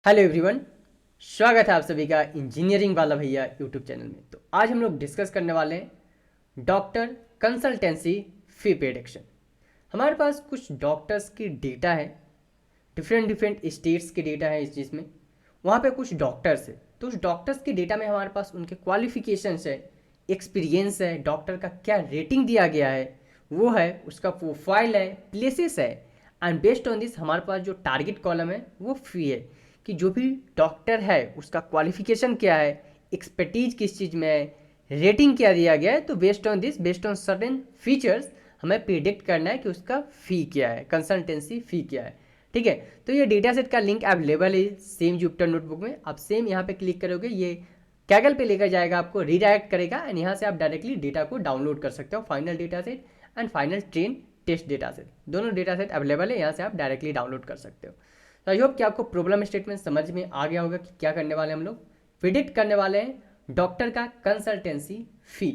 Hello everyone, स्वागत है आप सभी का इंजीनियरिंग वाला भैया यूट्यूब चैनल में। तो आज हम लोग डिस्कस करने वाले हैं डॉक्टर कंसल्टेंसी फी प्रेडिक्शन। हमारे पास कुछ डॉक्टर्स की डेटा है, डिफरेंट डिफरेंट स्टेट्स के डेटा है। इस चीज़ में वहाँ पे कुछ डॉक्टर्स है, तो उस डॉक्टर्स के डेटा में हमारे पास उनके क्वालिफिकेशंस है, एक्सपीरियंस है, डॉक्टर का क्या रेटिंग दिया गया है वो है, उसका प्रोफाइल है, प्लेसेस है, एंड बेस्ड ऑन दिस हमारे पास जो टारगेट कॉलम है वो फी है कि जो भी डॉक्टर है उसका क्वालिफिकेशन क्या है, एक्सपर्टीज किस चीज़ में है, रेटिंग क्या दिया गया है। तो based on this, based on certain features हमें प्रिडिक्ट करना है कि उसका फ़ी क्या है, कंसल्टेंसी फ़ी क्या है। ठीक है, तो ये डेटा सेट का लिंक अवेलेबल है सेम जुपिटर नोटबुक में। आप सेम यहाँ पे क्लिक करोगे, ये कैगल पे लेकर जाएगा, आपको रीडायरेक्ट करेगा एंड यहाँ से आप डायरेक्टली डेटा को डाउनलोड कर सकते हो। Final data set and final train test data set, दोनों डेटा सेट अवेलेबल है, यहाँ से आप डायरेक्टली डाउनलोड कर सकते हो। तो आई होप कि आपको प्रॉब्लम स्टेटमेंट समझ में आ गया होगा कि क्या करने वाले हैं। हम लोग प्रिडिक्ट करने वाले हैं डॉक्टर का कंसल्टेंसी फी,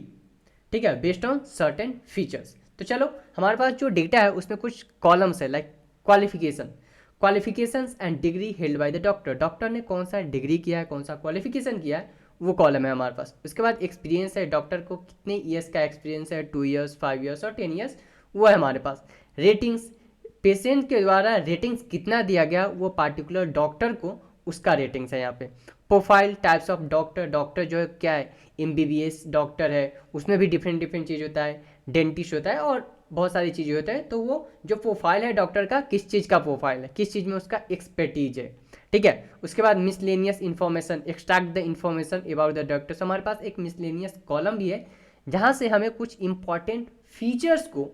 ठीक है, बेस्ड ऑन सर्टेन फीचर्स। तो चलो, हमारे पास जो डेटा है उसमें कुछ कॉलम्स है, like qualifications and degree held by the doctor. Doctor ने कौन सा डिग्री किया है, कौन सा क्वालिफिकेशन किया है, वो कॉलम है हमारे पास। उसके बाद एक्सपीरियंस है, डॉक्टर को कितने ईयर्स का एक्सपीरियंस है, 2 ईयर्स, 5 ईयर्स और 10 ईयर्स, वो है हमारे पास। रेटिंग्स, पेशेंट के द्वारा रेटिंग्स कितना दिया गया वो पार्टिकुलर डॉक्टर को, उसका रेटिंग्स है यहाँ पे। Profile, types of doctor, doctor जो है क्या है, एमबीबीएस डॉक्टर है, उसमें भी डिफरेंट डिफरेंट चीज़ होता है, डेंटिस्ट होता है और बहुत सारी चीज़ें होते हैं। तो वो जो प्रोफाइल है डॉक्टर का, किस चीज़ का प्रोफाइल है, किस चीज़ में उसका एक्सपर्टीज है, ठीक है। उसके बाद miscellaneous information, extract the information about the doctor. हमारे पास एक मिसलेनियस कॉलम भी है जहाँ से हमें कुछ इंपॉर्टेंट फीचर्स को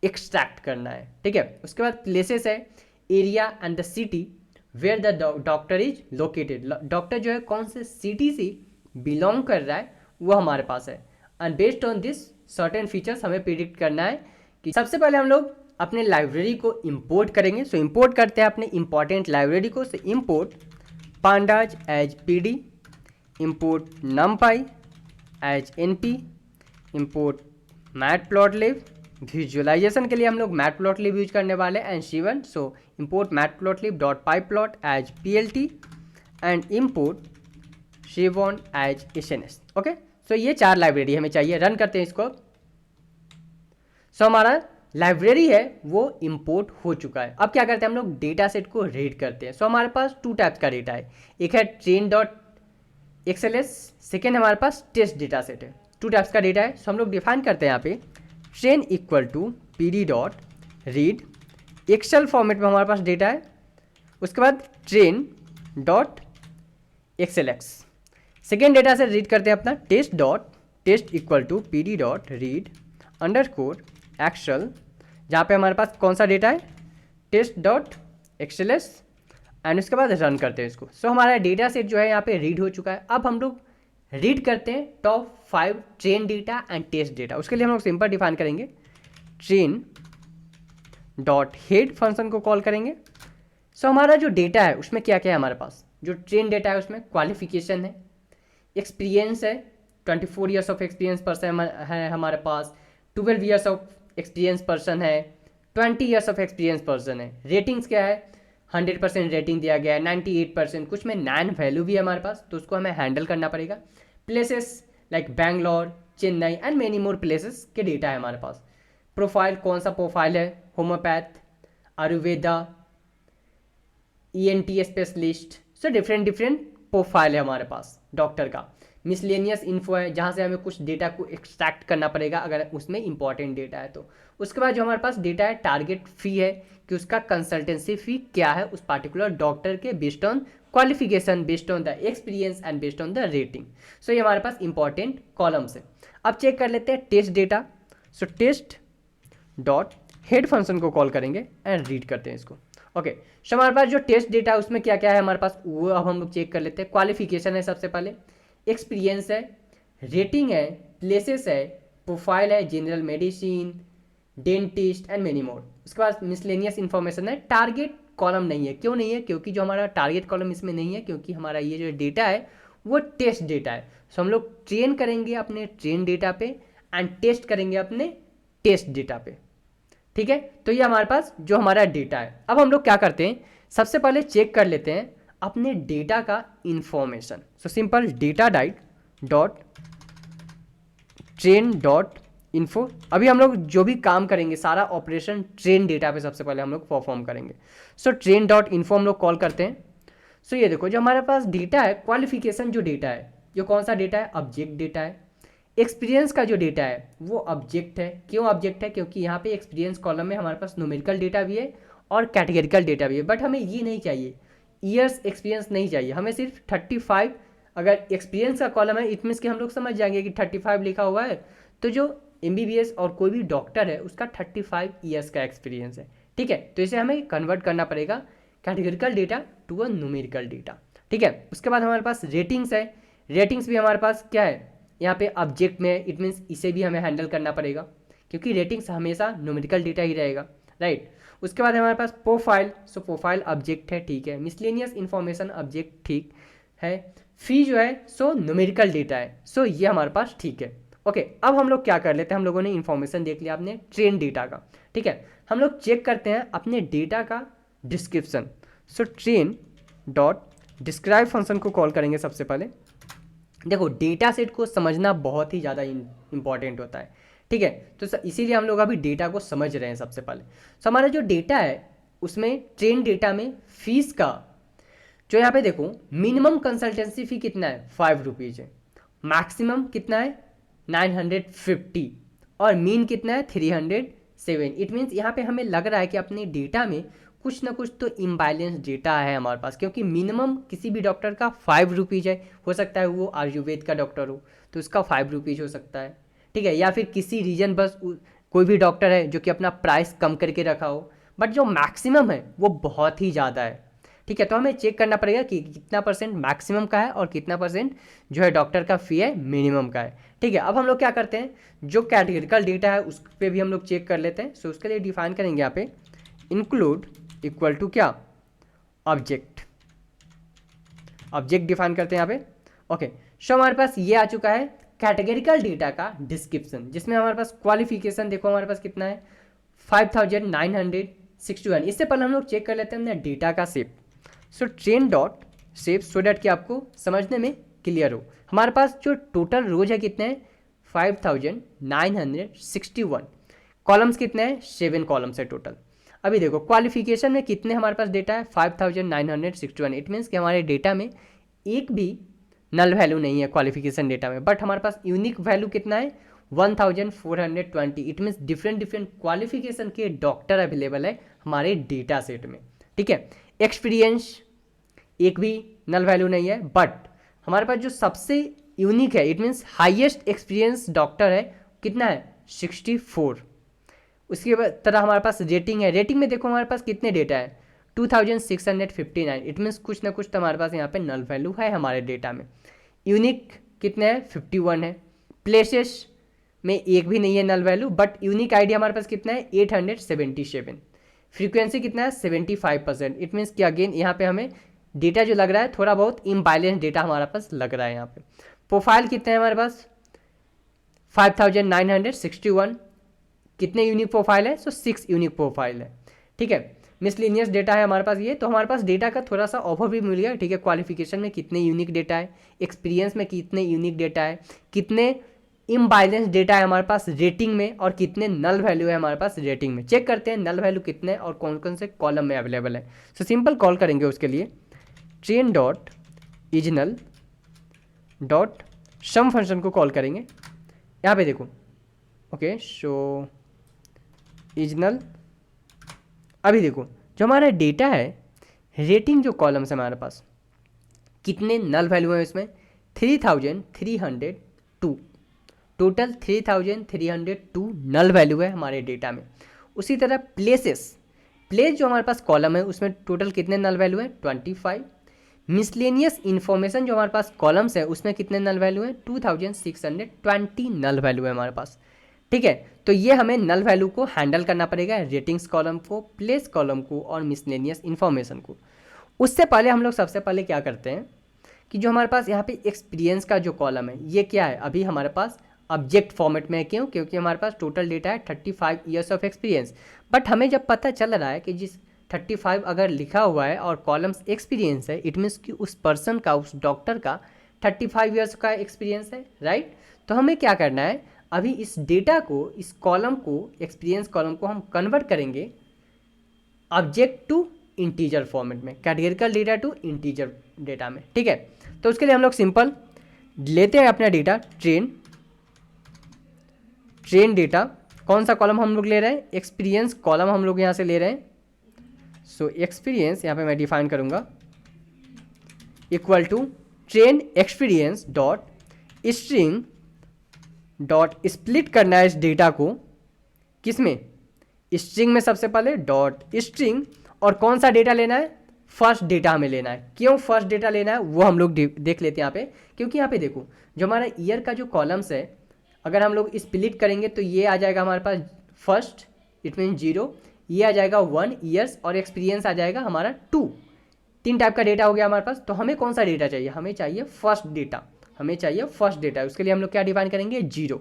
एक्सट्रैक्ट करना है, ठीक है। उसके बाद प्लेसेस है, area and the city where the doctor is located. Doctor जो है कौन से सिटी से बिलोंग कर रहा है वो हमारे पास है। And based on this certain features हमें प्रिडिक्ट करना है कि सबसे पहले हम लोग अपने लाइब्रेरी को इंपोर्ट करेंगे। सो इंपोर्ट करते हैं अपने इंपॉर्टेंट लाइब्रेरी को। So import pandas as PD, import NumPy as NP, import matplotlib. Visualization के लिए हम लोग मैटप्लॉटलिब यूज करने वाले हैं and seaborn. So import matplotlib dot pyplot as PLT and import seaborn as SNS. Okay, so ये 4 library हमें चाहिए। रन करते हैं इसको। सो हमारा लाइब्रेरी है वो इंपोर्ट हो चुका है। अब क्या करते हैं हम लोग, डेटा सेट को रीड करते हैं। सो हमारे पास 2 टाइप्स का डेटा है, एक है ट्रेन डॉट एक्सएलएस, सेकेंड हमारे पास टेस्ट डेटा सेट है। 2 टाइप्स का डेटा है। सो हम लोग डिफाइन करते हैं यहाँ पे train equal to P D dot read, excel format में हमारे पास डेटा है। उसके बाद train dot xlsx, second data से रीड करते हैं अपना test dot test equal to P D dot read underscore excel, जहाँ पे हमारे पास कौन सा डेटा है, टेस्ट डॉट एक्सएलएस, एंड उसके बाद रन करते हैं इसको। सो हमारा डेटा सेट जो है यहाँ पे रीड हो चुका है। अब हम लोग रीड करते हैं top 5 train data and test data. उसके लिए हम लोग सिंपल डिफाइन करेंगे, ट्रेन डॉट हेड फंक्शन को कॉल करेंगे। सो हमारा जो डेटा है उसमें क्या क्या है हमारे पास, जो ट्रेन डेटा है उसमें क्वालिफिकेशन है, एक्सपीरियंस है, 24 ईयर्स ऑफ एक्सपीरियंस पर्सन है हमारे पास, 12 ईयर्स ऑफ एक्सपीरियंस पर्सन है, 20 ईयर्स ऑफ एक्सपीरियंस पर्सन है। रेटिंग्स क्या है, 100% रेटिंग दिया गया है, 98%, कुछ में 9 वैल्यू भी है हमारे पास, तो उसको हमें हैंडल करना पड़ेगा। Places like Bangalore, Chennai and many more places के डेटा है हमारे पास। प्रोफाइल, कौन सा प्रोफाइल है, homeopath, Ayurveda, ENT specialist. So different different profile है हमारे पास डॉक्टर का। मिसलेनियस इन्फो है, जहाँ से हमें कुछ डेटा को एक्सट्रैक्ट करना पड़ेगा अगर उसमें इंपॉर्टेंट डेटा है तो। उसके बाद जो हमारे पास डेटा है, टारगेट फी है कि उसका कंसल्टेंसी फी क्या है उस पार्टिकुलर डॉक्टर के, based on qualification, based on the experience and based on the rating. So ये हमारे पास इंपॉर्टेंट कॉलम्स है। अब चेक कर लेते हैं टेस्ट डेटा। सो टेस्ट डॉट हेड फंक्शन को कॉल करेंगे एंड रीड करते हैं इसको। ओके, सो हमारे पास जो टेस्ट डेटा है उसमें क्या क्या है हमारे पास, वो अब हम लोग चेक कर लेते हैं। क्वालिफिकेशन है सबसे पहले, एक्सपीरियंस है, रेटिंग है, प्लेसेस है, प्रोफाइल है, general medicine, dentist and many more. उसके बाद मिसलेनियस इन्फॉर्मेशन है। टारगेट कॉलम नहीं है, क्यों नहीं है, क्योंकि जो हमारा टारगेट कॉलम इसमें नहीं है, क्योंकि हमारा ये जो डेटा है वो टेस्ट डेटा है। सो हम लोग ट्रेन करेंगे अपने ट्रेन डेटा पे एंड टेस्ट करेंगे अपने टेस्ट डेटा पे, ठीक है। तो ये हमारे पास जो हमारा डेटा है। अब हम लोग क्या करते हैं, सबसे पहले चेक कर लेते हैं अपने डेटा का information. So simple data diet dot train dot info. अभी हम लोग जो भी काम करेंगे सारा ऑपरेशन ट्रेन डेटा पे सबसे पहले हम लोग परफॉर्म करेंगे। सो ट्रेन डॉट इन्फो हम लोग कॉल करते हैं। सो ये देखो जो हमारे पास डेटा है, क्वालिफिकेशन जो डेटा है, जो कौन सा डेटा है, ऑब्जेक्ट डेटा है। एक्सपीरियंस का जो डेटा है वो ऑब्जेक्ट है। क्यों ऑब्जेक्ट है? क्योंकि यहाँ पे एक्सपीरियंस कॉलम में हमारे पास न्यूमेरिकल डेटा भी है और कैटेगरिकल डेटा भी है। बट हमें ये नहीं चाहिए, ईयर्स एक्सपीरियंस नहीं चाहिए, हमें सिर्फ 35। अगर एक्सपीरियंस का कॉलम है इट मीन्स कि हम लोग समझ जाएंगे कि 35 लिखा हुआ है, तो जो MBBS और कोई भी डॉक्टर है उसका 35 ईयर्स का एक्सपीरियंस है। ठीक है, तो इसे हमें कन्वर्ट करना पड़ेगा categorical data to a numerical data. ठीक है, उसके बाद हमारे पास रेटिंग्स है। रेटिंग्स भी हमारे पास क्या है, यहाँ पे ऑब्जेक्ट में, इट मीन्स इसे भी हमें हैंडल करना पड़ेगा क्योंकि रेटिंग्स हमेशा न्यूमेरिकल डेटा ही रहेगा, राइट। उसके बाद हमारे पास प्रोफाइल। सो प्रोफाइल ऑब्जेक्ट है, ठीक है। मिसलेनियस इन्फॉर्मेशन ऑब्जेक्ट, ठीक है। फी जो है सो न्यूमेरिकल डेटा है, सो ये हमारे पास ठीक है। ओके, अब हम लोग क्या कर लेते हैं, हम लोगों ने इन्फॉर्मेशन देख लिया अपने ट्रेन डेटा का। ठीक है, हम लोग चेक करते हैं अपने डेटा का description. So train dot describe function को कॉल करेंगे सबसे पहले। देखो डेटा सेट को समझना बहुत ही ज़्यादा इंपॉर्टेंट होता है। ठीक है, तो इसीलिए हम लोग अभी डेटा को समझ रहे हैं सबसे पहले। सो हमारा जो डेटा है उसमें ट्रेन डेटा में फीस का जो यहाँ पे देखो मिनिमम कंसल्टेंसी फी कितना है, 5 रुपीज़ है। मैक्सिमम कितना है, 950, और मीन कितना है, 307। इट मीन्स यहाँ पे हमें लग रहा है कि अपने डेटा में कुछ ना कुछ तो इम्बैलेंस डेटा है हमारे पास, क्योंकि मिनिमम किसी भी डॉक्टर का 5 रुपीज़ है। हो सकता है वो आयुर्वेद का डॉक्टर हो तो उसका 5 रुपीज़ हो सकता है। ठीक है, या फिर किसी रीजन बस कोई भी डॉक्टर है जो कि अपना प्राइस कम करके रखा हो, बट जो मैक्सिमम है वो बहुत ही ज़्यादा है। ठीक है, तो हमें चेक करना पड़ेगा कि कितना परसेंट मैक्सिमम का है और कितना परसेंट जो है डॉक्टर का फी है मिनिमम का है। ठीक है, अब हम लोग क्या करते हैं, जो कैटेगरिकल डेटा है उस पर भी हम लोग चेक कर लेते हैं। सो उसके लिए डिफाइन करेंगे यहाँ पे इंक्लूड इक्वल टू क्या, ऑब्जेक्ट। ऑब्जेक्ट डिफाइन करते हैं यहाँ पे। ओके, सो हमारे पास ये आ चुका है कैटेगरिकल डेटा का डिस्क्रिप्शन, जिसमें हमारे पास क्वालिफिकेशन देखो हमारे पास कितना है, 5961। इससे पहले हम लोग चेक कर लेते हैं अपने डेटा का shape. So train dot shape, so that कि आपको समझने में क्लियर हो। हमारे पास जो टोटल रोज है कितने हैं, 5961। कॉलम्स कितने हैं, 7 कॉलम्स है टोटल। अभी देखो क्वालिफिकेशन में कितने हमारे पास डेटा है, 5961। इट मीन्स कि हमारे डेटा में एक भी नल वैल्यू नहीं है क्वालिफिकेशन डेटा में, बट हमारे पास यूनिक वैल्यू कितना है, 1420। It means different different qualification के डॉक्टर अवेलेबल है हमारे डेटा सेट में। ठीक है, एक्सपीरियंस एक भी नल वैल्यू नहीं है, बट हमारे पास जो सबसे यूनिक है, it means highest experience doctor है, कितना है, 64। उसके तरह हमारे पास रेटिंग है। रेटिंग में देखो हमारे पास कितने डेटा है, 2659। इट मीन्स कुछ ना कुछ तो हमारे पास यहाँ पे नल वैल्यू है हमारे डेटा में। यूनिक कितने हैं, 51 है। प्लेसेस में एक भी नहीं है null value, but unique ID हमारे पास कितना है, 877। फ्रीक्वेंसी कितना है, 75%। इट मीन्स कि अगेन यहाँ पे हमें डेटा जो लग रहा है थोड़ा बहुत इम्बैलेंस डेटा हमारे पास लग रहा है यहाँ पे। प्रोफाइल कितने हैं हमारे पास, 5961। कितने यूनिक प्रोफाइल है, सो 6 यूनिक प्रोफाइल है। ठीक है, मिसलिनियस डेटा है हमारे पास ये, तो हमारे पास डेटा का थोड़ा सा ओवरव्यू मिल गया। ठीक है, क्वालिफिकेशन में कितने यूनिक डेटा है, एक्सपीरियंस में कितने यूनिक डेटा है, कितने इम्बैलेंस डेटा है हमारे पास रेटिंग में, और कितने नल वैल्यू है हमारे पास रेटिंग में। चेक करते हैं नल वैल्यू कितने और कौन कौन से कॉलम में अवेलेबल है। सो सिंपल कॉल करेंगे उसके लिए ट्रेन डॉट इजनल डॉट सम फंक्शन को कॉल करेंगे। यहाँ पे देखो, ओके, सो इजनल। अभी देखो जो हमारा डेटा है, रेटिंग जो कॉलम्स है हमारे पास, कितने नल वैल्यू है इसमें, 3302। टोटल 3302 नल वैल्यू है हमारे डेटा में। उसी तरह प्लेस जो हमारे पास कॉलम है उसमें टोटल कितने नल वैल्यू है, 25। मिसलेनियस इन्फॉर्मेशन जो हमारे पास कॉलम्स है उसमें कितने नल वैल्यू है, 2620 नल वैल्यू है हमारे पास। ठीक है, तो ये हमें नल वैल्यू को हैंडल करना पड़ेगा, रेटिंग्स कॉलम को, प्लेस कॉलम को और मिसलेनियस इन्फॉर्मेशन को। उससे पहले हम लोग सबसे पहले क्या करते हैं कि जो हमारे पास यहाँ पे एक्सपीरियंस का जो कॉलम है ये क्या है, अभी हमारे पास ऑब्जेक्ट फॉर्मेट में है। क्योंकि हमारे पास टोटल डेटा है 35 ईयर्स ऑफ एक्सपीरियंस, बट हमें जब पता चल रहा है कि जिस 35 अगर लिखा हुआ है और कॉलम्स एक्सपीरियंस है, इट मीन्स कि उस पर्सन का, उस डॉक्टर का 35 ईयर्स का एक्सपीरियंस है, राइट। तो हमें क्या करना है, अभी इस डेटा को, इस कॉलम को, एक्सपीरियंस कॉलम को हम कन्वर्ट करेंगे ऑब्जेक्ट टू इंटीजर फॉर्मेट में, categorical data to integer data में, ठीक है। तो उसके लिए हम लोग सिंपल लेते हैं अपना डेटा, ट्रेन डेटा, कौन सा कॉलम हम लोग ले रहे हैं, एक्सपीरियंस कॉलम हम लोग यहाँ से ले रहे हैं। सो एक्सपीरियंस यहाँ पे मैं डिफाइन करूँगा equal to train experience dot string dot split करना है इस डेटा को, किस में, स्ट्रिंग में सबसे पहले डॉट स्ट्रिंग, और कौन सा डेटा लेना है, फर्स्ट डेटा हमें लेना है। क्यों फर्स्ट डेटा लेना है वो हम लोग देख लेते हैं यहाँ पे, क्योंकि यहाँ पे देखो जो हमारा ईयर का जो कॉलम्स है, अगर हम लोग स्प्लिट करेंगे तो ये आ जाएगा हमारे पास फर्स्ट, इट मीन 0, ये आ जाएगा 1 ईयर्स, और एक्सपीरियंस आ जाएगा हमारा 2। 3 टाइप का डेटा हो गया हमारे पास। तो हमें कौन सा डेटा चाहिए, हमें चाहिए फर्स्ट डेटा, हमें चाहिए फर्स्ट डेटा। उसके लिए हम लोग क्या डिफाइन करेंगे, 0।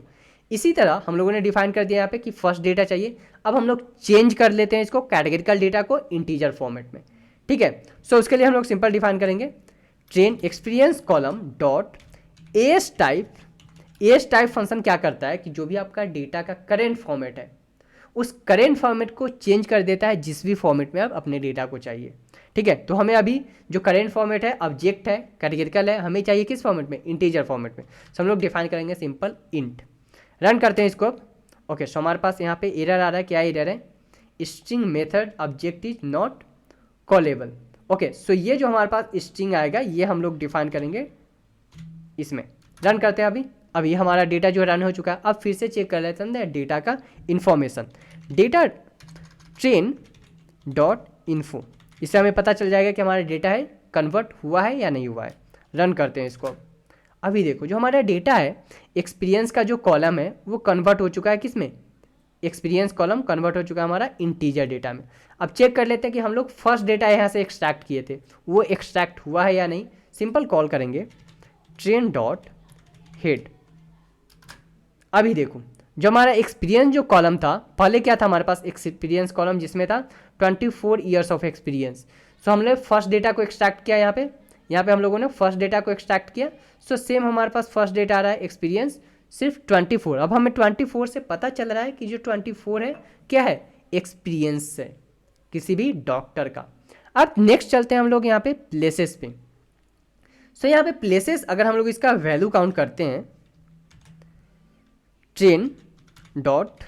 इसी तरह हम लोगों ने डिफाइन कर दिया यहाँ पे कि फर्स्ट डेटा चाहिए। अब हम लोग चेंज कर लेते हैं इसको, कैटेगरिकल डेटा को इंटीजर फॉर्मेट में, ठीक है। सो उसके लिए हम लोग सिंपल डिफाइन करेंगे train experience column dot as type. As type function क्या करता है कि जो भी आपका डेटा का करेंट फॉर्मेट है, उस करेंट फॉर्मेट को चेंज कर देता है जिस भी फॉर्मेट में आप अपने डेटा को चाहिए, ठीक है। तो हमें अभी जो करेंट फॉर्मेट है, ऑब्जेक्ट है, कैटेगरिकल है, हमें चाहिए किस फॉर्मेट में, इंटीजर फॉर्मेट में। सो हम लोग डिफाइन करेंगे सिंपल इंट। रन करते हैं इसको अब। ओके, सो हमारे पास यहाँ पे एरर आ रहा है, क्या एरर है, string method object is not callable. Okay, so ये जो हमारे पास स्ट्रिंग आएगा ये हम लोग डिफाइन करेंगे इसमें। रन करते हैं अब ये हमारा डेटा जो रन हो चुका है। अब फिर से चेक कर लेते हैं डेटा का information, data train dot info, इससे हमें पता चल जाएगा कि हमारा डेटा है कन्वर्ट हुआ है या नहीं हुआ है। रन करते हैं इसको। अभी देखो जो हमारा डेटा है, एक्सपीरियंस का जो कॉलम है वो कन्वर्ट हो चुका है किस में, एक्सपीरियंस कॉलम कन्वर्ट हो चुका है हमारा इंटीजर डेटा में। अब चेक कर लेते हैं कि हम लोग फर्स्ट डेटा यहाँ से एक्सट्रैक्ट किए थे वो एक्सट्रैक्ट हुआ है या नहीं। सिंपल कॉल करेंगे ट्रेन डॉट हेड। अभी देखो जो हमारा एक्सपीरियंस जो कॉलम था, पहले क्या था हमारे पास, एक्सपीरियंस कॉलम जिसमें था 24 ईयर्स ऑफ एक्सपीरियंस। सो हमने फर्स्ट डेटा को एक्सट्रैक्ट किया, यहाँ पे हम लोगों ने फर्स्ट डेटा को एक्सट्रैक्ट किया। सो सेम हमारे पास फर्स्ट डेटा आ रहा है एक्सपीरियंस सिर्फ 24। अब हमें 24 से पता चल रहा है कि जो 24 है क्या है, एक्सपीरियंस है किसी भी डॉक्टर का। अब नेक्स्ट चलते हैं हम लोग यहाँ पे प्लेसेस पे। सो यहाँ पे प्लेसेस अगर हम लोग इसका वैल्यू काउंट करते हैं, ट्रेन डॉट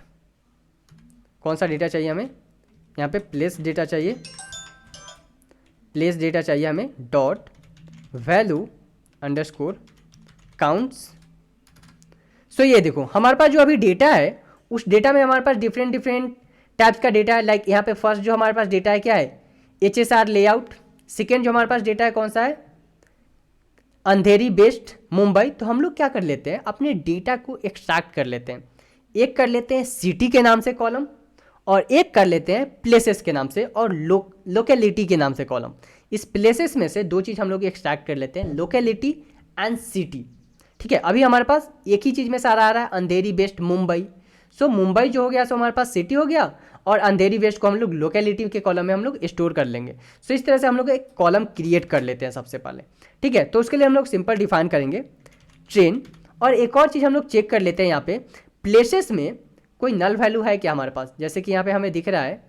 कौन सा डेटा चाहिए हमें, यहाँ पे प्लेस डेटा चाहिए, प्लेस डेटा चाहिए हमें, डॉट वैल्यू अंडरस्कोर काउंट्स। सो ये देखो हमारे पास जो अभी डेटा है, उस डेटा में हमारे पास डिफरेंट टाइप्स का डेटा है। लाइक यहाँ पे फर्स्ट जो हमारे पास डेटा है क्या है, HSR लेआउट। सेकेंड जो हमारे पास डेटा है कौन सा है, अंधेरी बेस्ट मुंबई। तो हम लोग क्या कर लेते हैं, अपने डेटा को एक्सट्रैक्ट कर लेते हैं। एक कर लेते हैं सिटी के नाम से कॉलम, और एक कर लेते हैं प्लेसेस के नाम से और लोकेलिटी के नाम से कॉलम। इस प्लेसेस में से 2 चीज़ हम लोग एक्सट्रैक्ट कर लेते हैं, लोकेलिटी एंड सिटी, ठीक है। अभी हमारे पास एक ही चीज़ में सारा आ रहा है, अंधेरी बेस्ट मुंबई। सो मुंबई जो हो गया सो हमारे पास सिटी हो गया, और अंधेरी वेस्ट को हम लोग लोकेलिटी के कॉलम में हम लोग स्टोर कर लेंगे। सो इस तरह से हम लोग एक कॉलम क्रिएट कर लेते हैं सबसे पहले, ठीक है। तो उसके लिए हम लोग सिंपल डिफाइन करेंगे ट्रेन। और एक और चीज़ हम लोग चेक कर लेते हैं, यहाँ पे प्लेसेस में कोई नल वैल्यू है क्या हमारे पास। जैसे कि यहाँ पे हमें दिख रहा है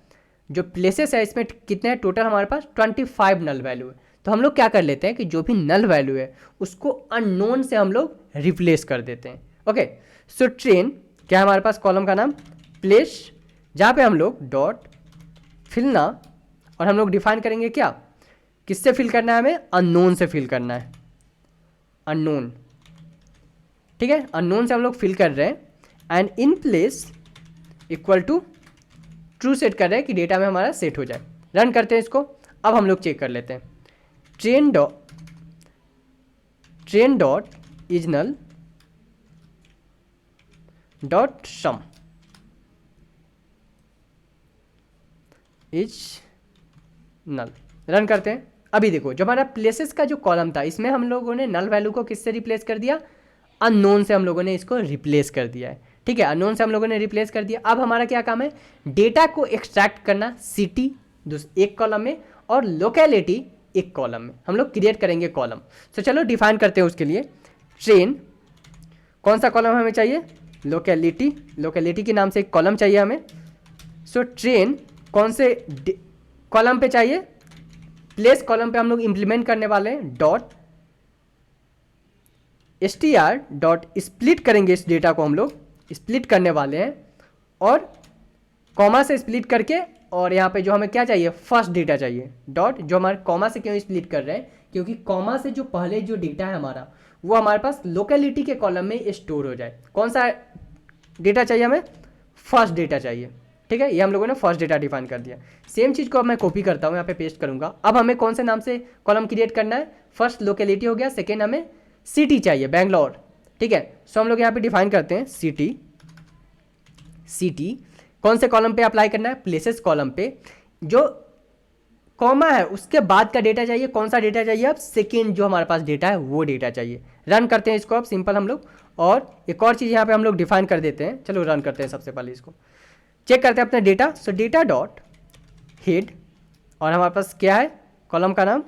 जो प्लेसेस है इसमें कितने हैं टोटल, हमारे पास 25 नल वैल्यू है। तो हम लोग क्या कर लेते हैं कि जो भी नल वैल्यू है उसको अननोन से हम लोग रिप्लेस कर देते हैं। ओके, सो ट्रेन क्या है हमारे पास, कॉलम का नाम प्लेस, जहाँ पे हम लोग डॉट फिलना, और हम लोग डिफाइन करेंगे क्या, किससे फिल करना है हमें, अननोन से फिल करना है, अननोन, ठीक है। अननोन से हम लोग फिल कर रहे हैं, and in place equal to true set कर रहे हैं कि डेटा में हमारा सेट हो जाए। रन करते हैं इसको। अब हम लोग चेक कर लेते हैं train dot is null dot sum is null. Run करते हैं। अभी देखो जो हमारा प्लेसेस का जो कॉलम था, इसमें हम लोगों ने नल वैल्यू को किससे रिप्लेस कर दिया, अननोन से हम लोगों ने इसको रिप्लेस कर दिया है, ठीक है। अननोन से हम लोगों ने रिप्लेस कर दिया। अब हमारा क्या काम है, डेटा को एक्सट्रैक्ट करना सिटी एक कॉलम में, और लोकेलिटी एक कॉलम में हम लोग क्रिएट करेंगे कॉलम। तो चलो डिफाइन करते हैं उसके लिए। ट्रेन, कौन सा कॉलम हमें चाहिए, लोकेलिटी, लोकेलिटी के नाम से एक कॉलम चाहिए हमें। सो ट्रेन कौन से कॉलम पे चाहिए, प्लेस कॉलम पे हम लोग इंप्लीमेंट करने वाले हैं डॉट str डॉट स्प्लिट करेंगे, इस डेटा को हम लोग स्प्लिट करने वाले हैं, और कॉमा से स्प्लिट करके, और यहाँ पे जो हमें क्या चाहिए, फर्स्ट डेटा चाहिए डॉट, जो हमारे कॉमा से क्यों स्प्लिट कर रहे हैं, क्योंकि कॉमा से जो पहले जो डेटा है हमारा वो हमारे पास लोकेलिटी के कॉलम में स्टोर हो जाए। कौन सा डेटा चाहिए हमें, फर्स्ट डेटा चाहिए, ठीक है। ये हम लोगों ने फर्स्ट डेटा डिफाइन कर दिया। सेम चीज़ को अब मैं कॉपी करता हूँ, यहाँ पे पेस्ट करूँगा। अब हमें कौन से नाम से कॉलम क्रिएट करना है, फर्स्ट लोकेलिटी हो गया, सेकेंड हमें सिटी चाहिए, बैंगलोर, ठीक है। सो हम लोग यहाँ पे डिफाइन करते हैं सिटी, सिटी कौन से कॉलम पे अप्लाई करना है, प्लेसेस कॉलम पे। जो कॉमा है उसके बाद का डेटा चाहिए, कौन सा डेटा चाहिए, अब सेकेंड जो हमारे पास डेटा है वो डेटा चाहिए। रन करते हैं इसको अब सिंपल हम लोग, और एक और चीज़ यहाँ पे हम लोग डिफाइन कर देते हैं। चलो रन करते हैं, सबसे पहले इसको चेक करते हैं अपना डेटा। सो डेटा डॉट हेड, और हमारे पास क्या है, कॉलम का नाम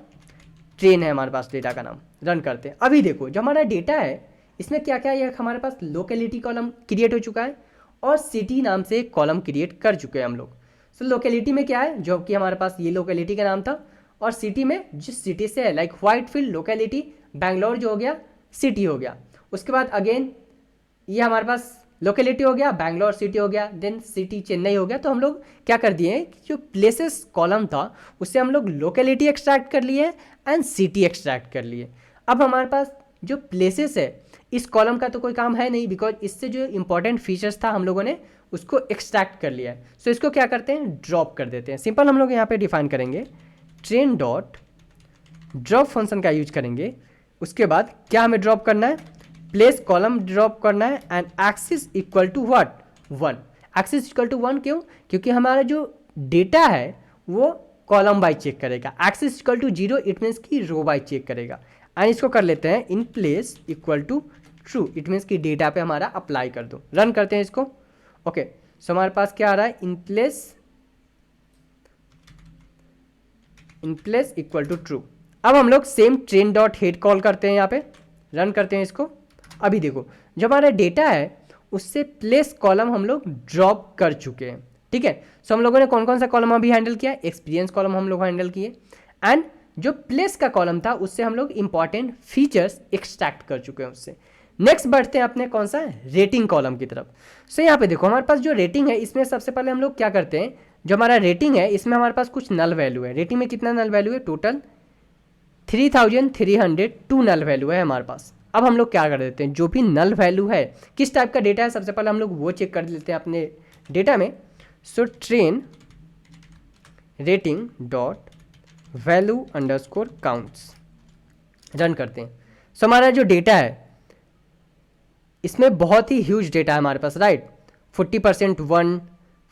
ट्रेन है हमारे पास, डेटा का नाम। रन करते हैं। अभी देखो जो हमारा डेटा है इसमें क्या क्या है, हमारे पास लोकेलिटी कॉलम क्रिएट हो चुका है, और सिटी नाम से एक कॉलम क्रिएट कर चुके हैं हम लोग। सो लोकेलिटी में क्या है, जो कि हमारे पास ये लोकेलिटी का नाम था, और सिटी में जिस सिटी से है, लाइक व्हाइटफील्ड लोकेलिटी बैंगलोर जो हो गया, सिटी हो गया। उसके बाद अगेन ये हमारे पास लोकेलिटी हो गया, बैंगलोर सिटी हो गया, देन सिटी चेन्नई हो गया। तो हम लोग क्या कर दिए कि जो प्लेसेस कॉलम था उससे हम लोग लोकेलिटी एक्सट्रैक्ट कर लिए एंड सिटी एक्सट्रैक्ट कर लिए। अब हमारे पास जो प्लेसेस है इस कॉलम का तो कोई काम है नहीं, बिकॉज इससे जो इंपॉर्टेंट फीचर्स था हम लोगों ने उसको एक्सट्रैक्ट कर लिया है। सो इसको क्या करते हैं, ड्रॉप कर देते हैं। सिंपल हम लोग यहाँ पे डिफाइन करेंगे ट्रेन डॉट ड्रॉप फंक्शन का यूज करेंगे। उसके बाद क्या हमें ड्रॉप करना है, प्लेस कॉलम ड्रॉप करना है, and axis equal to what, 1। Axis equal to 1 क्यों, क्योंकि हमारा जो डेटा है वो कॉलम वाइज चेक करेगा। Axis equal to 0 it means कि रो वाइज चेक करेगा। एंड इसको कर लेते हैं in place equal to true, it means कि डेटा पे हमारा अप्लाई कर दो। रन करते हैं इसको। ओके, सो हमारे पास क्या आ रहा है, in place equal to true. अब हम लोग same train dot head call करते हैं, यहाँ पे रन करते हैं इसको। अभी देखो जो हमारा डेटा है उससे प्लेस कॉलम हम लोग ड्रॉप कर चुके हैं, ठीक है। सो हम लोगों ने कौन कौन सा कॉलम अभी हैंडल किया, एक्सपीरियंस कॉलम हम लोग हैंडल किए, एंड जो प्लेस का कॉलम था उससे हम लोग इंपॉर्टेंट फीचर्स एक्सट्रैक्ट कर चुके हैं उससे। नेक्स्ट बढ़ते हैं अपने कौन सा, रेटिंग कॉलम की तरफ। सो यहाँ पे देखो हमारे पास जो रेटिंग है इसमें सबसे पहले हम लोग क्या करते हैं, जो हमारा रेटिंग है इसमें हमारे पास कुछ नल वैल्यू है। रेटिंग में कितना नल वैल्यू है, टोटल 3302 नल वैल्यू है हमारे पास। अब हम लोग क्या कर देते हैं, जो भी नल वैल्यू है किस टाइप का डेटा है सबसे पहले हम लोग वो चेक कर लेते हैं अपने डेटा में। So train rating dot value underscore counts, run करते हैं। सो हमारा जो डेटा है इसमें बहुत ही ह्यूज डेटा है हमारे पास, राइट। 40% 1,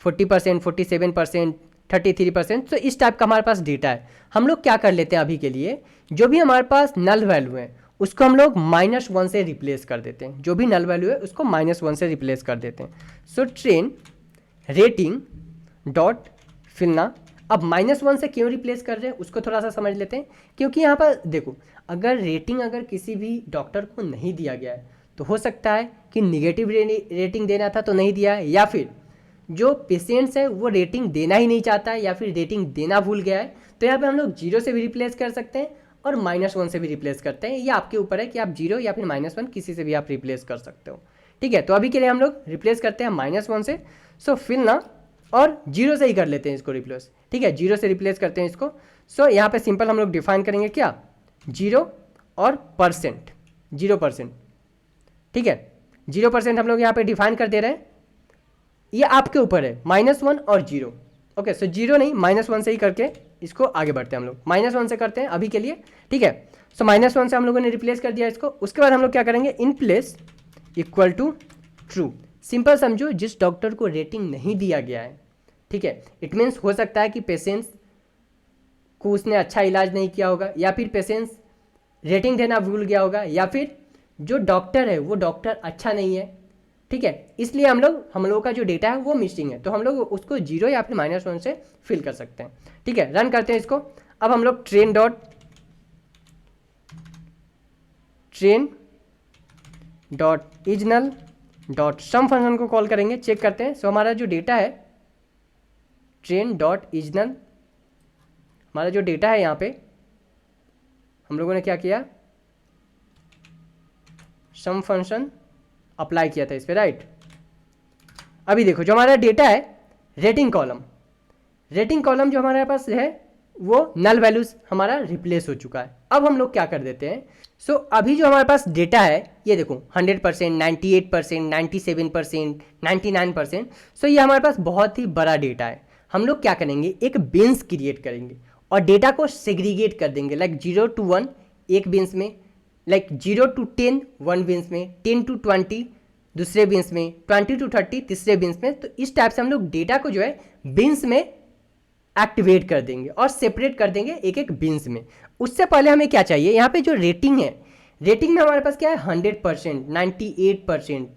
40%, 47%, 33%। तो इस टाइप का हमारे पास डेटा है। हम लोग क्या कर लेते हैं अभी के लिए, जो भी हमारे पास नल वैल्यू है उसको हम लोग -1 से रिप्लेस कर देते हैं। जो भी नल वैल्यू है उसको -1 से रिप्लेस कर देते हैं। सो ट्रेन रेटिंग डॉट फिलना, अब -1 से क्यों रिप्लेस कर रहे हैं उसको थोड़ा सा समझ लेते हैं। क्योंकि यहाँ पर देखो अगर रेटिंग अगर किसी भी डॉक्टर को नहीं दिया गया है तो हो सकता है कि निगेटिव रेटिंग देना था तो नहीं दिया है, या फिर जो पेशेंट्स है वो रेटिंग देना ही नहीं चाहता है, या फिर रेटिंग देना भूल गया है। तो यहाँ पे हम लोग 0 से भी रिप्लेस कर सकते हैं और -1 से भी रिप्लेस करते हैं। ये आपके ऊपर है कि आप 0 या फिर -1 किसी से भी आप रिप्लेस कर सकते हो, ठीक है। तो अभी के लिए हम लोग रिप्लेस करते हैं -1 से। सो फिर ना और 0 से ही कर लेते हैं इसको रिप्लेस, ठीक है। 0 से रिप्लेस करते हैं इसको। सो यहाँ पे सिंपल हम लोग डिफाइन करेंगे क्या, 0 और परसेंट, 0%, ठीक है। 0% हम लोग यहाँ पे डिफाइन कर दे रहे हैं। ये आपके ऊपर है, -1 और 0। ओके, सो 0 नहीं -1 से ही करके इसको आगे बढ़ते हैं हम लोग। -1 से करते हैं अभी के लिए, ठीक है। सो -1 से हम लोगों ने रिप्लेस कर दिया इसको। उसके बाद हम लोग क्या करेंगे, in place equal to true. Simple समझो, जिस डॉक्टर को रेटिंग नहीं दिया गया है, ठीक है, इट मीन्स हो सकता है कि पेशेंट्स को उसने अच्छा इलाज नहीं किया होगा, या फिर पेशेंट्स रेटिंग देना भूल गया होगा, या फिर जो डॉक्टर है वो डॉक्टर अच्छा नहीं है, ठीक है, इसलिए हम लोगों का जो डेटा है वो मिसिंग है, तो हम लोग उसको 0 या फिर -1 से फिल कर सकते हैं। ठीक है, रन करते हैं इसको। अब हम लोग ट्रेन डॉट इजनल डॉट सम फंक्शन को कॉल करेंगे, चेक करते हैं। सो हमारा जो डेटा है ट्रेन डॉट इजनल, हमारा जो डेटा है यहाँ पे हम लोगों ने क्या किया, सम फंक्शन अप्लाई किया था इस पर, राइट। अभी देखो जो हमारा डेटा है रेटिंग कॉलम जो हमारे पास है वो नल वैल्यूज हमारा रिप्लेस हो चुका है। अब हम लोग क्या कर देते हैं, सो अभी जो हमारे पास डेटा है ये देखो 100%, 98%, 97%, 99%। सो ये हमारे पास बहुत ही बड़ा डेटा है। हम लोग क्या करेंगे, एक बिन्स क्रिएट करेंगे और डेटा को सेग्रीगेट कर देंगे, लाइक 0 to 1 एक बिन्स में, लाइक 0 to 10 1 बिन्स में, 10 to 20 दूसरे बिन्स में, 20 to 30 तीसरे बिन्स में। तो इस टाइप से हम लोग डेटा को जो है बिन्स में एक्टिवेट कर देंगे और सेपरेट कर देंगे एक एक बिन्स में। उससे पहले हमें क्या चाहिए, यहाँ पे जो रेटिंग है, रेटिंग में हमारे पास क्या है 100%, 98%,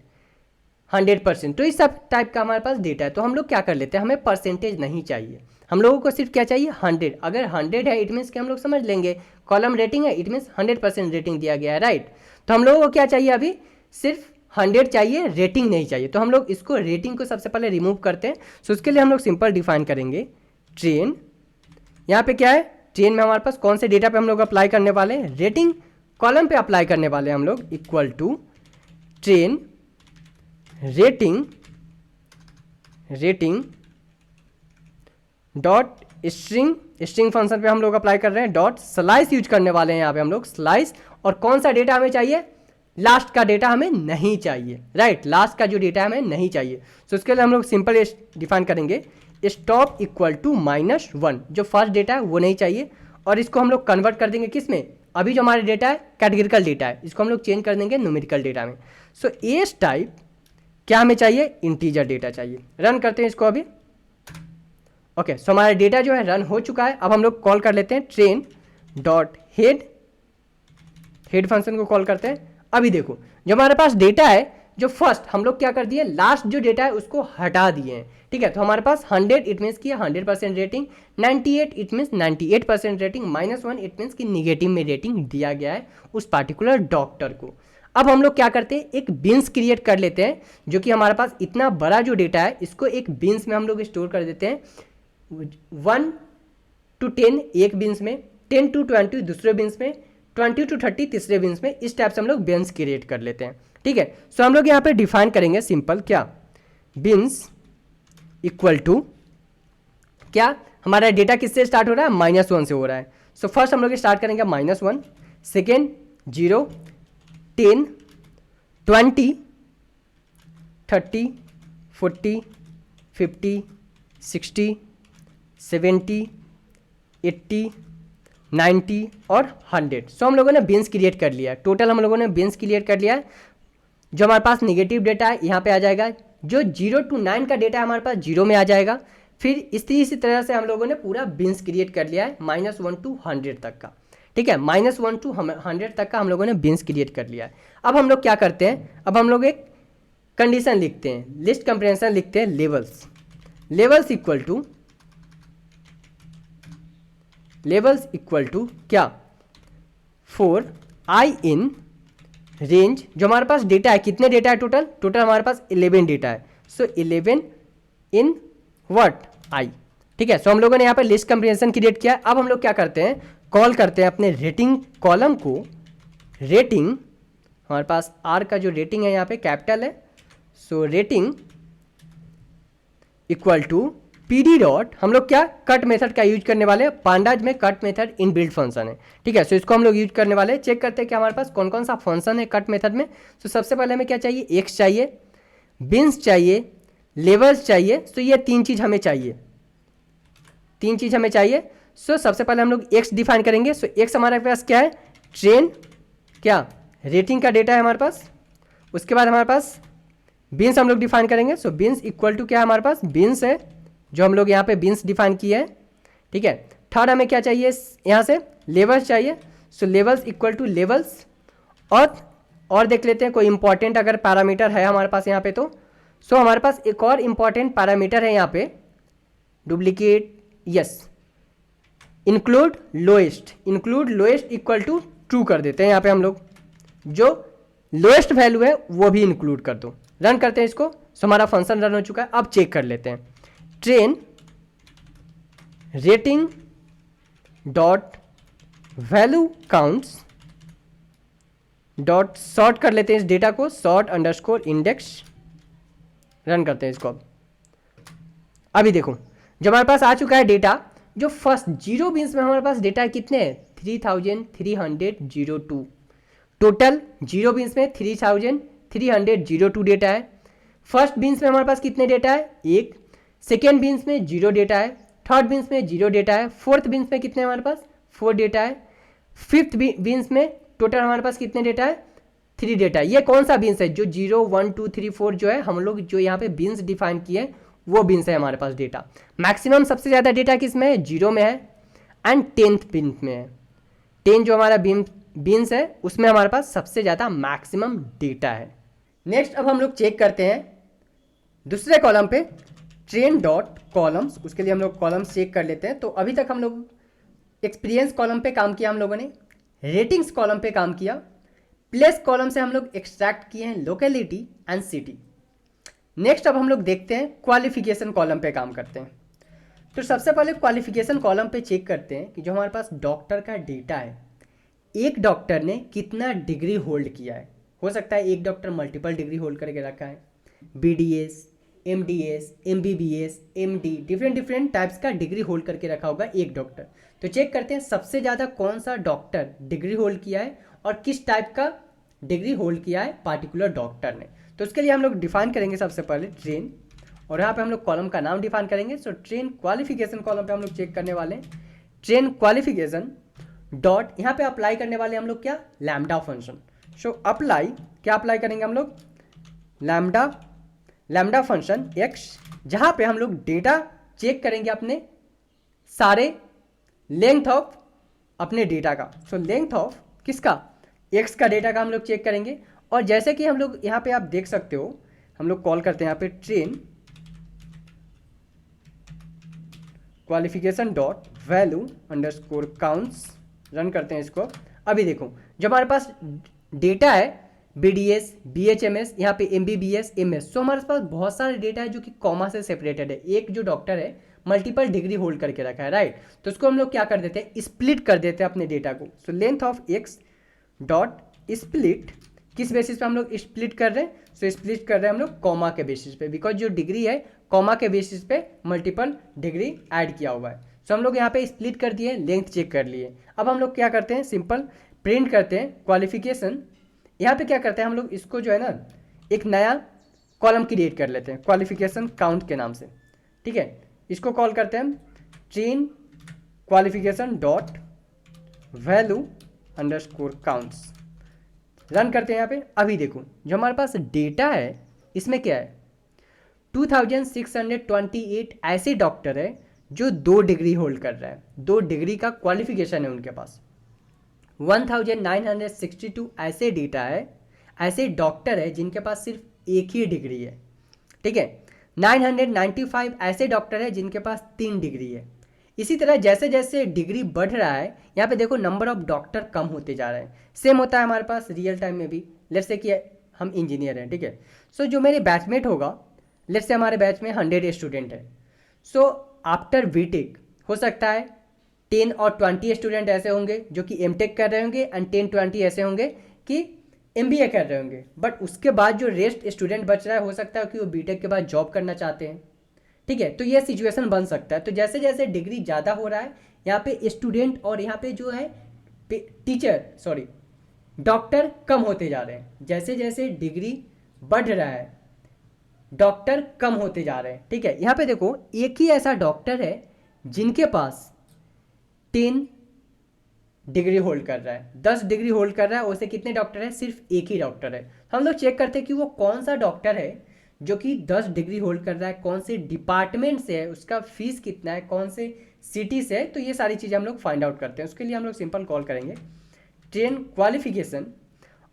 100%। तो इस सब टाइप का हमारे पास डेटा है। तो हम लोग क्या कर लेते हैं, हमें परसेंटेज नहीं चाहिए, हम लोगों को सिर्फ क्या चाहिए 100। अगर 100 है इट मीन्स कि हम लोग समझ लेंगे कॉलम रेटिंग है, इट मीन्स 100% रेटिंग दिया गया है, राइट। तो हम लोगों को क्या चाहिए, अभी सिर्फ 100 चाहिए, रेटिंग नहीं चाहिए। तो हम लोग इसको रेटिंग को सबसे पहले रिमूव करते हैं। सो उसके लिए हम लोग सिंपल डिफाइन करेंगे ट्रेन, यहाँ पे क्या है, ट्रेन में हमारे पास कौन से डेटा पे हम लोग अप्लाई करने वाले हैं, रेटिंग कॉलम पे अप्लाई करने वाले हैं हम लोग, equal to train rating dot string function पे हम लोग अप्लाई कर रहे हैं, डॉट स्लाइस यूज करने वाले हैं यहाँ पे हम लोग स्लाइस। और कौन सा डेटा हमें चाहिए, लास्ट का डेटा हमें नहीं चाहिए, राइट। लास्ट का जो डेटा हमें नहीं चाहिए। सो उसके लिए हम लोग सिंपल डिफाइन करेंगे स्टॉप इक्वल टू -1, जो फर्स्ट डेटा है वो नहीं चाहिए। और इसको हम लोग कन्वर्ट कर देंगे किस में, अभी जो हमारा डेटा है कैटेगरिकल डेटा है, इसको हम लोग चेंज कर देंगे न्यूमेरिकल डेटा में। सो एस टाइप क्या हमें चाहिए, इंटीजर डेटा चाहिए। रन करते हैं इसको अभी। ओके, सो हमारा डेटा जो है रन हो चुका है। अब हम लोग कॉल कर लेते हैं ट्रेन डॉट हेड फंक्शन को कॉल करते हैं। अभी देखो जो हमारे पास डेटा है, जो फर्स्ट हम लोग क्या कर दिए, लास्ट जो डेटा है उसको हटा दिए हैं, ठीक है। तो हमारे पास 100 इट मीन्स की 100% rating, 98 it means 98% rating, -1 it means की निगेटिव में रेटिंग दिया गया है उस पार्टिकुलर डॉक्टर को। अब हम लोग क्या करते हैं, एक बिन्स क्रिएट कर लेते हैं, जो कि हमारे पास इतना बड़ा जो डेटा है इसको एक बिन्स में हम लोग स्टोर कर देते हैं। 1 to 10 एक बिन्स में, 10 to 20 दूसरे बिन्स में, 20 to 30 तीसरे बिन्स में। इस टाइप से हम लोग बिन्स क्रिएट कर लेते हैं, ठीक है। सो हम लोग यहाँ पे डिफाइन करेंगे सिंपल क्या, बिन्स इक्वल टू क्या, हमारा डेटा किससे स्टार्ट हो रहा है, -1 से हो रहा है। सो फर्स्ट हम लोग स्टार्ट करेंगे -1, सेकेंड 0, 10, 20, 30, 40, 50, 60, 70, 80, 90 और 100। सो हम लोगों ने बिन्स क्रिएट कर लिया है, टोटल हम लोगों ने बिन्स क्रिएट कर लिया है। जो हमारे पास निगेटिव डेटा है यहाँ पे आ जाएगा, जो 0 to 9 का डेटा है हमारे पास 0 में आ जाएगा। फिर इसी तरह से हम लोगों ने पूरा बिन्स क्रिएट कर लिया है -1 to 100 तक का, ठीक है। -1 to 100 तक का हम लोगों ने बिन्स क्रिएट कर लिया है। अब हम लोग क्या करते हैं, अब हम लोग एक कंडीशन लिखते हैं, लिस्ट कंप्रेहेंशन लिखते हैं, लेवल्स इक्वल टू क्या, फॉर आई इन रेंज। जो हमारे पास डेटा है, कितने डेटा है टोटल हमारे पास 11 डेटा है। सो 11 इन व्हाट, आई, ठीक है। सो हम लोगों ने यहाँ पर लिस्ट कंप्रेहेंशन क्रिएट किया। अब हम लोग क्या करते हैं, कॉल करते हैं अपने रेटिंग कॉलम को, रेटिंग हमारे पास आर का जो रेटिंग है यहाँ पे कैपिटल है। So rating equal to PD dot, हम लोग क्या कट मेथड का यूज करने वाले हैं, पांडाज में कट मेथड इनबिल्ट फंक्शन है, ठीक है। सो इसको हम लोग यूज करने वाले हैं। चेक करते हैं कि हमारे पास कौन कौन सा फंक्शन है कट मेथड में। सो सबसे पहले हमें क्या चाहिए, एक्स चाहिए, बिन्स चाहिए, लेवल्स चाहिए। सो ये तीन चीज़ हमें चाहिए। सो सबसे पहले हम लोग एक्स डिफाइन करेंगे। सो एक्स हमारे पास क्या है, ट्रेन क्या रेटिंग का डेटा है हमारे पास। उसके बाद हमारे पास बिन्स हम लोग डिफाइन करेंगे। सो बिन्स इक्वल टू क्या है हमारे पास, बिन्स है जो हम लोग यहाँ पे बिन्स डिफाइन किए हैं, ठीक है। थर्ड हमें क्या चाहिए यहाँ से, लेवल्स चाहिए। So levels equal two levels, और और देख लेते हैं कोई इंपॉर्टेंट अगर पैरामीटर है हमारे पास यहाँ पे तो। सो हमारे पास एक और इंपॉर्टेंट पैरामीटर है यहाँ पे, duplicate, yes, include lowest, include lowest equal to true कर देते हैं यहाँ पे हम लोग, जो लोएस्ट वैल्यू है वो भी इंक्लूड कर दो। रन करते हैं इसको। सो हमारा फंक्शन रन हो चुका है। अब चेक कर लेते हैं, train rating dot value counts dot sort कर लेते हैं इस डेटा को, सॉर्ट अंडरस्कोर इंडेक्स। रन करते हैं इसको। अब अभी देखो जो हमारे पास आ चुका है डेटा, जो फर्स्ट जीरो बीन्स में हमारे पास डेटा कितने हैं, 3302। टोटल जीरो बीन्स में 3302 डेटा है। फर्स्ट बीन्स में हमारे पास कितने डेटा है, एक। सेकेंड बीन्स में जीरो डेटा है। थर्ड बीन्स में जीरो डेटा है। फोर्थ बीन्स में कितने हमारे पास, 4 डेटा है। फिफ्थ बीन्स में टोटल हमारे पास कितने डेटा है, 3 डेटा है। ये कौन सा बीन्स है, जो 0 1 2 3 4 जो है हम लोग जो यहाँ पे बीन्स डिफाइन किए हैं वो बीन्स है हमारे पास डेटा। मैक्सिमम सबसे ज़्यादा डेटा किस में है, 0 में है एंड 10th बीन्स में है। 10 जो हमारा बीन्स है उसमें हमारे पास सबसे ज़्यादा मैक्सिमम डेटा है। नेक्स्ट अब हम लोग चेक करते हैं दूसरे कॉलम पे, ट्रेन डॉट कॉलम्स। उसके लिए हम लोग कॉलम्स चेक कर लेते हैं। तो अभी तक हम लोग एक्सपीरियंस कॉलम पे काम किया हम लोगों ने, रेटिंग्स कॉलम पे काम किया, प्लेस कॉलम से हम लोग एक्सट्रैक्ट किए हैं लोकेलिटी एंड सिटी। नेक्स्ट अब हम लोग देखते हैं क्वालिफिकेशन कॉलम पे काम करते हैं। तो सबसे पहले क्वालिफिकेशन कॉलम पे चेक करते हैं कि जो हमारे पास डॉक्टर का डेटा है, एक डॉक्टर ने कितना डिग्री होल्ड किया है। हो सकता है एक डॉक्टर मल्टीपल डिग्री होल्ड करके रखा है, BDS, MDS, MBBS, MD, different types का डिग्री होल्ड करके रखा होगा एक डॉक्टर। तो चेक करते हैं सबसे ज़्यादा कौन सा डॉक्टर डिग्री होल्ड किया है और किस टाइप का डिग्री होल्ड किया है पार्टिकुलर डॉक्टर ने। तो उसके लिए हम लोग डिफाइन करेंगे सबसे पहले ट्रेन, और यहाँ पे हम लोग कॉलम का नाम डिफाइन करेंगे। सो ट्रेन क्वालिफिकेशन कॉलम पे हम लोग चेक करने वाले हैं, ट्रेन क्वालिफिकेशन डॉट, यहाँ पे अप्लाई करने वाले हम लोग क्या, लैम्डा फंक्शन। सो अप्लाई, क्या अप्लाई करेंगे हम लोग, लैम्डा फंक्शन एक्स, जहाँ पे हम लोग डेटा चेक करेंगे अपने सारे लेंथ ऑफ अपने डेटा का। सो लेंथ ऑफ किसका, एक्स का डेटा का हम लोग चेक करेंगे। और जैसे कि हम लोग यहाँ पे आप देख सकते हो, हम लोग कॉल करते हैं यहाँ पे train qualification dot value underscore counts. Run करते हैं इसको। अभी देखो जब हमारे पास डेटा है BDS, BHMS, यहाँ पे MBBS, MS, सो हमारे पास बहुत सारे डेटा है जो कि कॉमा से सेपरेटेड है। एक जो डॉक्टर है मल्टीपल डिग्री होल्ड करके रखा है, राइट। तो उसको हम लोग क्या कर देते हैं, स्प्लिट कर देते हैं अपने डेटा को। So length of x dot split, किस बेसिस पे हम लोग स्प्लिट कर रहे हैं, सो स्प्लिट कर रहे हैं हम लोग कॉमा के बेसिस पे, बिकॉज जो डिग्री है कॉमा के बेसिस पे मल्टीपल डिग्री ऐड किया हुआ है। सो हम लोग यहाँ पे स्प्लिट कर दिए, लेंथ चेक कर लिए। अब हम लोग क्या करते हैं, सिंपल प्रिंट करते हैं क्वालिफिकेशन। यहाँ पे क्या करते हैं हम लोग, इसको जो है ना एक नया कॉलम क्रिएट कर लेते हैं क्वालिफिकेशन काउंट के नाम से, ठीक है। इसको कॉल करते हैं हम train qualification dot value underscore counts. Run करते हैं यहाँ पे। अभी देखो जो हमारे पास डेटा है इसमें क्या है, 2628 ऐसे डॉक्टर है जो 2 डिग्री होल्ड कर रहा है, 2 डिग्री का क्वालिफिकेशन है उनके पास। 1962 ऐसे डेटा है, ऐसे डॉक्टर है जिनके पास सिर्फ एक ही डिग्री है, ठीक है। 995 ऐसे डॉक्टर है जिनके पास 3 डिग्री है। इसी तरह जैसे जैसे डिग्री बढ़ रहा है, यहाँ पे देखो नंबर ऑफ डॉक्टर कम होते जा रहे हैं। सेम होता है हमारे पास रियल टाइम में भी। लेट्स से कि हम इंजीनियर हैं, ठीक है। सो जो मेरे बैचमेट होगा, लेट्स से हमारे बैच में 100 स्टूडेंट है। सो आफ्टर बीटेक हो सकता है 10 और 20 स्टूडेंट ऐसे होंगे जो कि एमटेक कर रहे होंगे एंड 10-20 ऐसे होंगे कि एमबीए कर रहे होंगे। बट उसके बाद जो रेस्ट स्टूडेंट बच रहा है, हो सकता है कि वो बीटेक के बाद जॉब करना चाहते हैं, ठीक है। तो ये सिचुएशन बन सकता है। तो जैसे जैसे डिग्री ज़्यादा हो रहा है, यहाँ पे स्टूडेंट और यहाँ पे जो है डॉक्टर कम होते जा रहे हैं। जैसे जैसे डिग्री बढ़ रहा है, डॉक्टर कम होते जा रहे हैं, ठीक है। यहाँ पे देखो एक ही ऐसा डॉक्टर है जिनके पास 10 डिग्री होल्ड कर रहा है, 10 डिग्री होल्ड कर रहा है। वैसे कितने डॉक्टर है, सिर्फ एक ही डॉक्टर है। हम लोग चेक करते हैं कि वो कौन सा डॉक्टर है जो कि 10 डिग्री होल्ड कर रहा है, कौन से डिपार्टमेंट से है, उसका फीस कितना है, कौन से सिटी से है। तो ये सारी चीज़ें हम लोग फाइंड आउट करते हैं। उसके लिए हम लोग सिंपल कॉल करेंगे ट्रेन क्वालिफिकेशन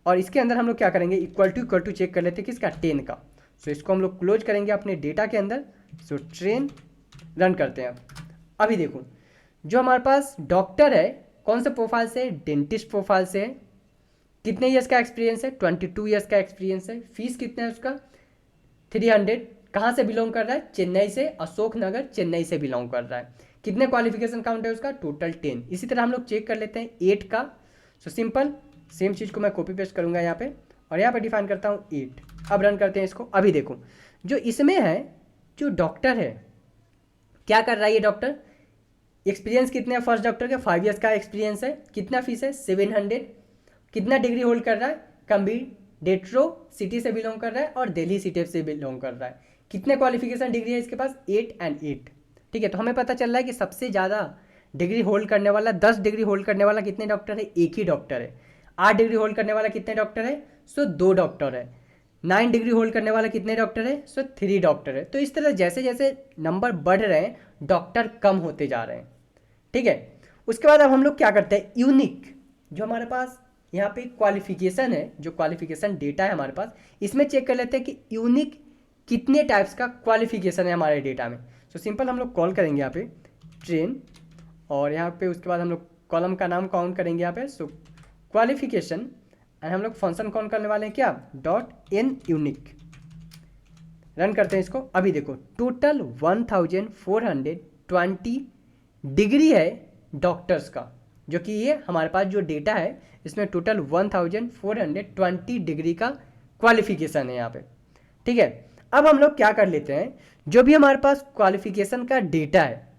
और इसके अंदर हम लोग क्या करेंगे, इक्वल टू चेक कर लेते हैं किसका, 10 का। सो इसको हम लोग क्लोज करेंगे अपने डेटा के अंदर। सो ट्रेन रन करते हैं। अभी देखो जो हमारे पास डॉक्टर है कौन से प्रोफाइल से, डेंटिस्ट प्रोफाइल से है, कितने ईयर्स का एक्सपीरियंस है, 22 ईयर्स का एक्सपीरियंस है, फीस कितना है उसका 300, कहाँ से बिलोंग कर रहा है, चेन्नई से, अशोक नगर चेन्नई से बिलोंग कर रहा है, कितने क्वालिफिकेशन काउंट है उसका, टोटल 10। इसी तरह हम लोग चेक कर लेते हैं 8 का। सो सिंपल सेम चीज़ को मैं कॉपी पेस्ट करूंगा यहाँ पे और यहाँ पे डिफाइन करता हूँ 8। अब रन करते हैं इसको। अभी देखो जो इसमें है, जो डॉक्टर है क्या कर रहा है ये डॉक्टर, एक्सपीरियंस कितने है फर्स्ट डॉक्टर के, 5 ईयर्स का एक्सपीरियंस है, कितना फीस है 700, कितना डिग्री होल्ड कर रहा है, डेट्रो सिटी से बिलोंग कर रहा है और दिल्ली सिटी से बिलोंग कर रहा है, कितने क्वालिफिकेशन डिग्री है इसके पास 8 और 8। ठीक है, तो हमें पता चल रहा है कि सबसे ज़्यादा डिग्री होल्ड करने वाला, 10 डिग्री होल्ड करने वाला कितने डॉक्टर है, एक ही डॉक्टर है। 8 डिग्री होल्ड करने वाला कितने डॉक्टर है, सो 2 डॉक्टर है। 9 डिग्री होल्ड करने वाला कितने डॉक्टर है, सो 3 डॉक्टर है। तो इस तरह जैसे जैसे नंबर बढ़ रहे हैं डॉक्टर कम होते जा रहे हैं। ठीक है, उसके बाद अब हम लोग क्या करते हैं, यूनिक जो हमारे पास यहाँ पे क्वालिफिकेशन है, जो क्वालिफिकेशन डेटा है हमारे पास, इसमें चेक कर लेते हैं कि यूनिक कितने टाइप्स का क्वालिफिकेशन है हमारे डेटा में। सो सिंपल हम लोग कॉल करेंगे यहाँ पे ट्रेन और यहाँ पे उसके बाद हम लोग कॉलम का नाम काउंट करेंगे यहाँ पे। सो क्वालिफिकेशन एंड हम लोग फंक्शन काउंट करने वाले हैं क्या, .n यूनिक। रन करते हैं इसको। अभी देखो टोटल 1420 डिग्री है डॉक्टर्स का, जो कि ये हमारे पास जो डेटा है इसमें टोटल 1420 डिग्री का क्वालिफिकेशन है यहाँ पे। ठीक है, अब हम लोग क्या कर लेते हैं, जो भी हमारे पास क्वालिफिकेशन का डेटा है,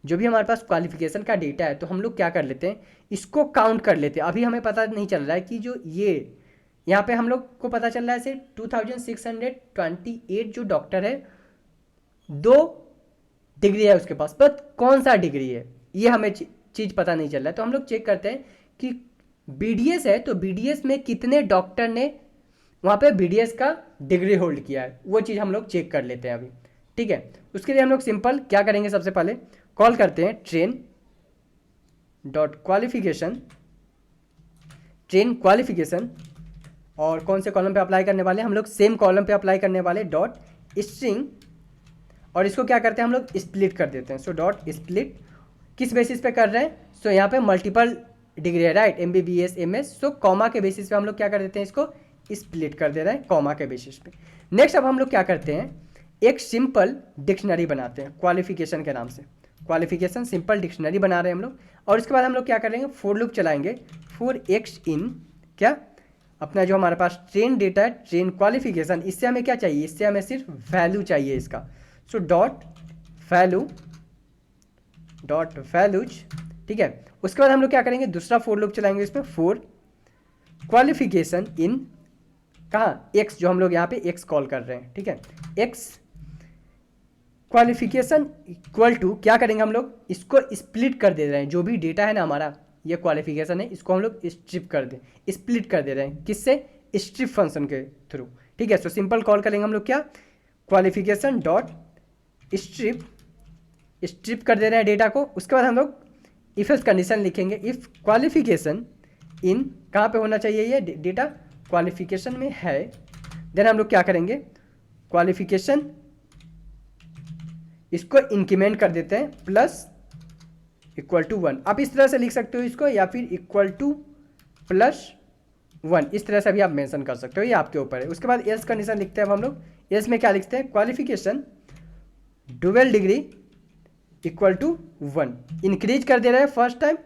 जो भी हमारे पास क्वालिफिकेशन का डेटा है, तो हम लोग क्या कर लेते हैं, इसको काउंट कर लेते हैं। अभी हमें पता नहीं चल रहा है कि जो ये यहाँ पे हम लोग को पता चल रहा है से 2628 जो डॉक्टर है 2 डिग्री है उसके पास, पर कौन सा डिग्री है ये हमें चीज़ पता नहीं चल रहा है। तो हम लोग चेक करते हैं कि BDS है, तो BDS में कितने डॉक्टर ने वहाँ पे BDS का डिग्री होल्ड किया है, वो चीज़ हम लोग चेक कर लेते हैं अभी। ठीक है, उसके लिए हम लोग सिंपल क्या करेंगे, सबसे पहले कॉल करते हैं ट्रेन क्वालिफिकेशन और कौन से कॉलम पे अप्लाई करने वाले, हम लोग सेम कॉलम पे अप्लाई करने वाले .string और इसको क्या करते हैं हम लोग स्प्लिट कर देते हैं। सो .split किस बेसिस पे कर रहे हैं, सो यहाँ पे मल्टीपल डिग्री है राइट, MBBS MS, सो कॉमा के बेसिस पे हम लोग क्या कर देते हैं, इसको स्प्लिट कर दे रहे हैं कॉमा के बेसिस पे। नेक्स्ट अब हम लोग क्या करते हैं, एक सिंपल डिक्शनरी बनाते हैं क्वालिफिकेशन के नाम से, क्वालिफिकेशन सिंपल डिक्शनरी बना रहे हैं हम लोग। और उसके बाद हम लोग क्या करेंगे, फॉर लूप चलाएंगे, फॉर x इन क्या अपना जो हमारे पास ट्रेन डेटा है, ट्रेन क्वालिफिकेशन, इससे हमें क्या चाहिए, इससे हमें सिर्फ वैल्यू चाहिए इसका। So values. ठीक है, उसके बाद हम लोग क्या करेंगे, दूसरा फॉर लूप चलाएंगे इसमें, फॉर क्वालिफिकेशन इन कहाँ x, जो हम लोग यहाँ पे x कॉल कर रहे हैं। ठीक है, x क्वालिफिकेशन इक्वल टू क्या करेंगे हम लोग, इसको स्प्लिट कर दे रहे हैं, जो भी डेटा है ना हमारा ये क्वालिफिकेशन है, इसको हम लोग स्प्लिट कर दे रहे हैं, किससे, स्ट्रिप फंक्शन के थ्रू। ठीक है, सो सिंपल कॉल करेंगे हम लोग क्या, क्वालिफिकेशन डॉट स्ट्रिप कर दे रहे हैं डेटा को। उसके बाद हम लोग इफ एल्स कंडीशन लिखेंगे, इफ क्वालिफिकेशन इन कहाँ पे होना चाहिए, ये डेटा क्वालिफिकेशन में है, देन हम लोग क्या करेंगे, क्वालिफिकेशन इसको इंक्रीमेंट कर देते हैं प्लस इक्वल टू 1। आप इस तरह से लिख सकते हो इसको, या फिर इक्वल टू प्लस 1, इस तरह से भी आप मेंशन कर सकते हो, ये आपके ऊपर है। उसके बाद एल्स कंडीशन लिखते हैं अब हम लोग, एल्स में क्या लिखते हैं, qualification dual degree equal to 1, increase कर दे रहा है फर्स्ट टाइम।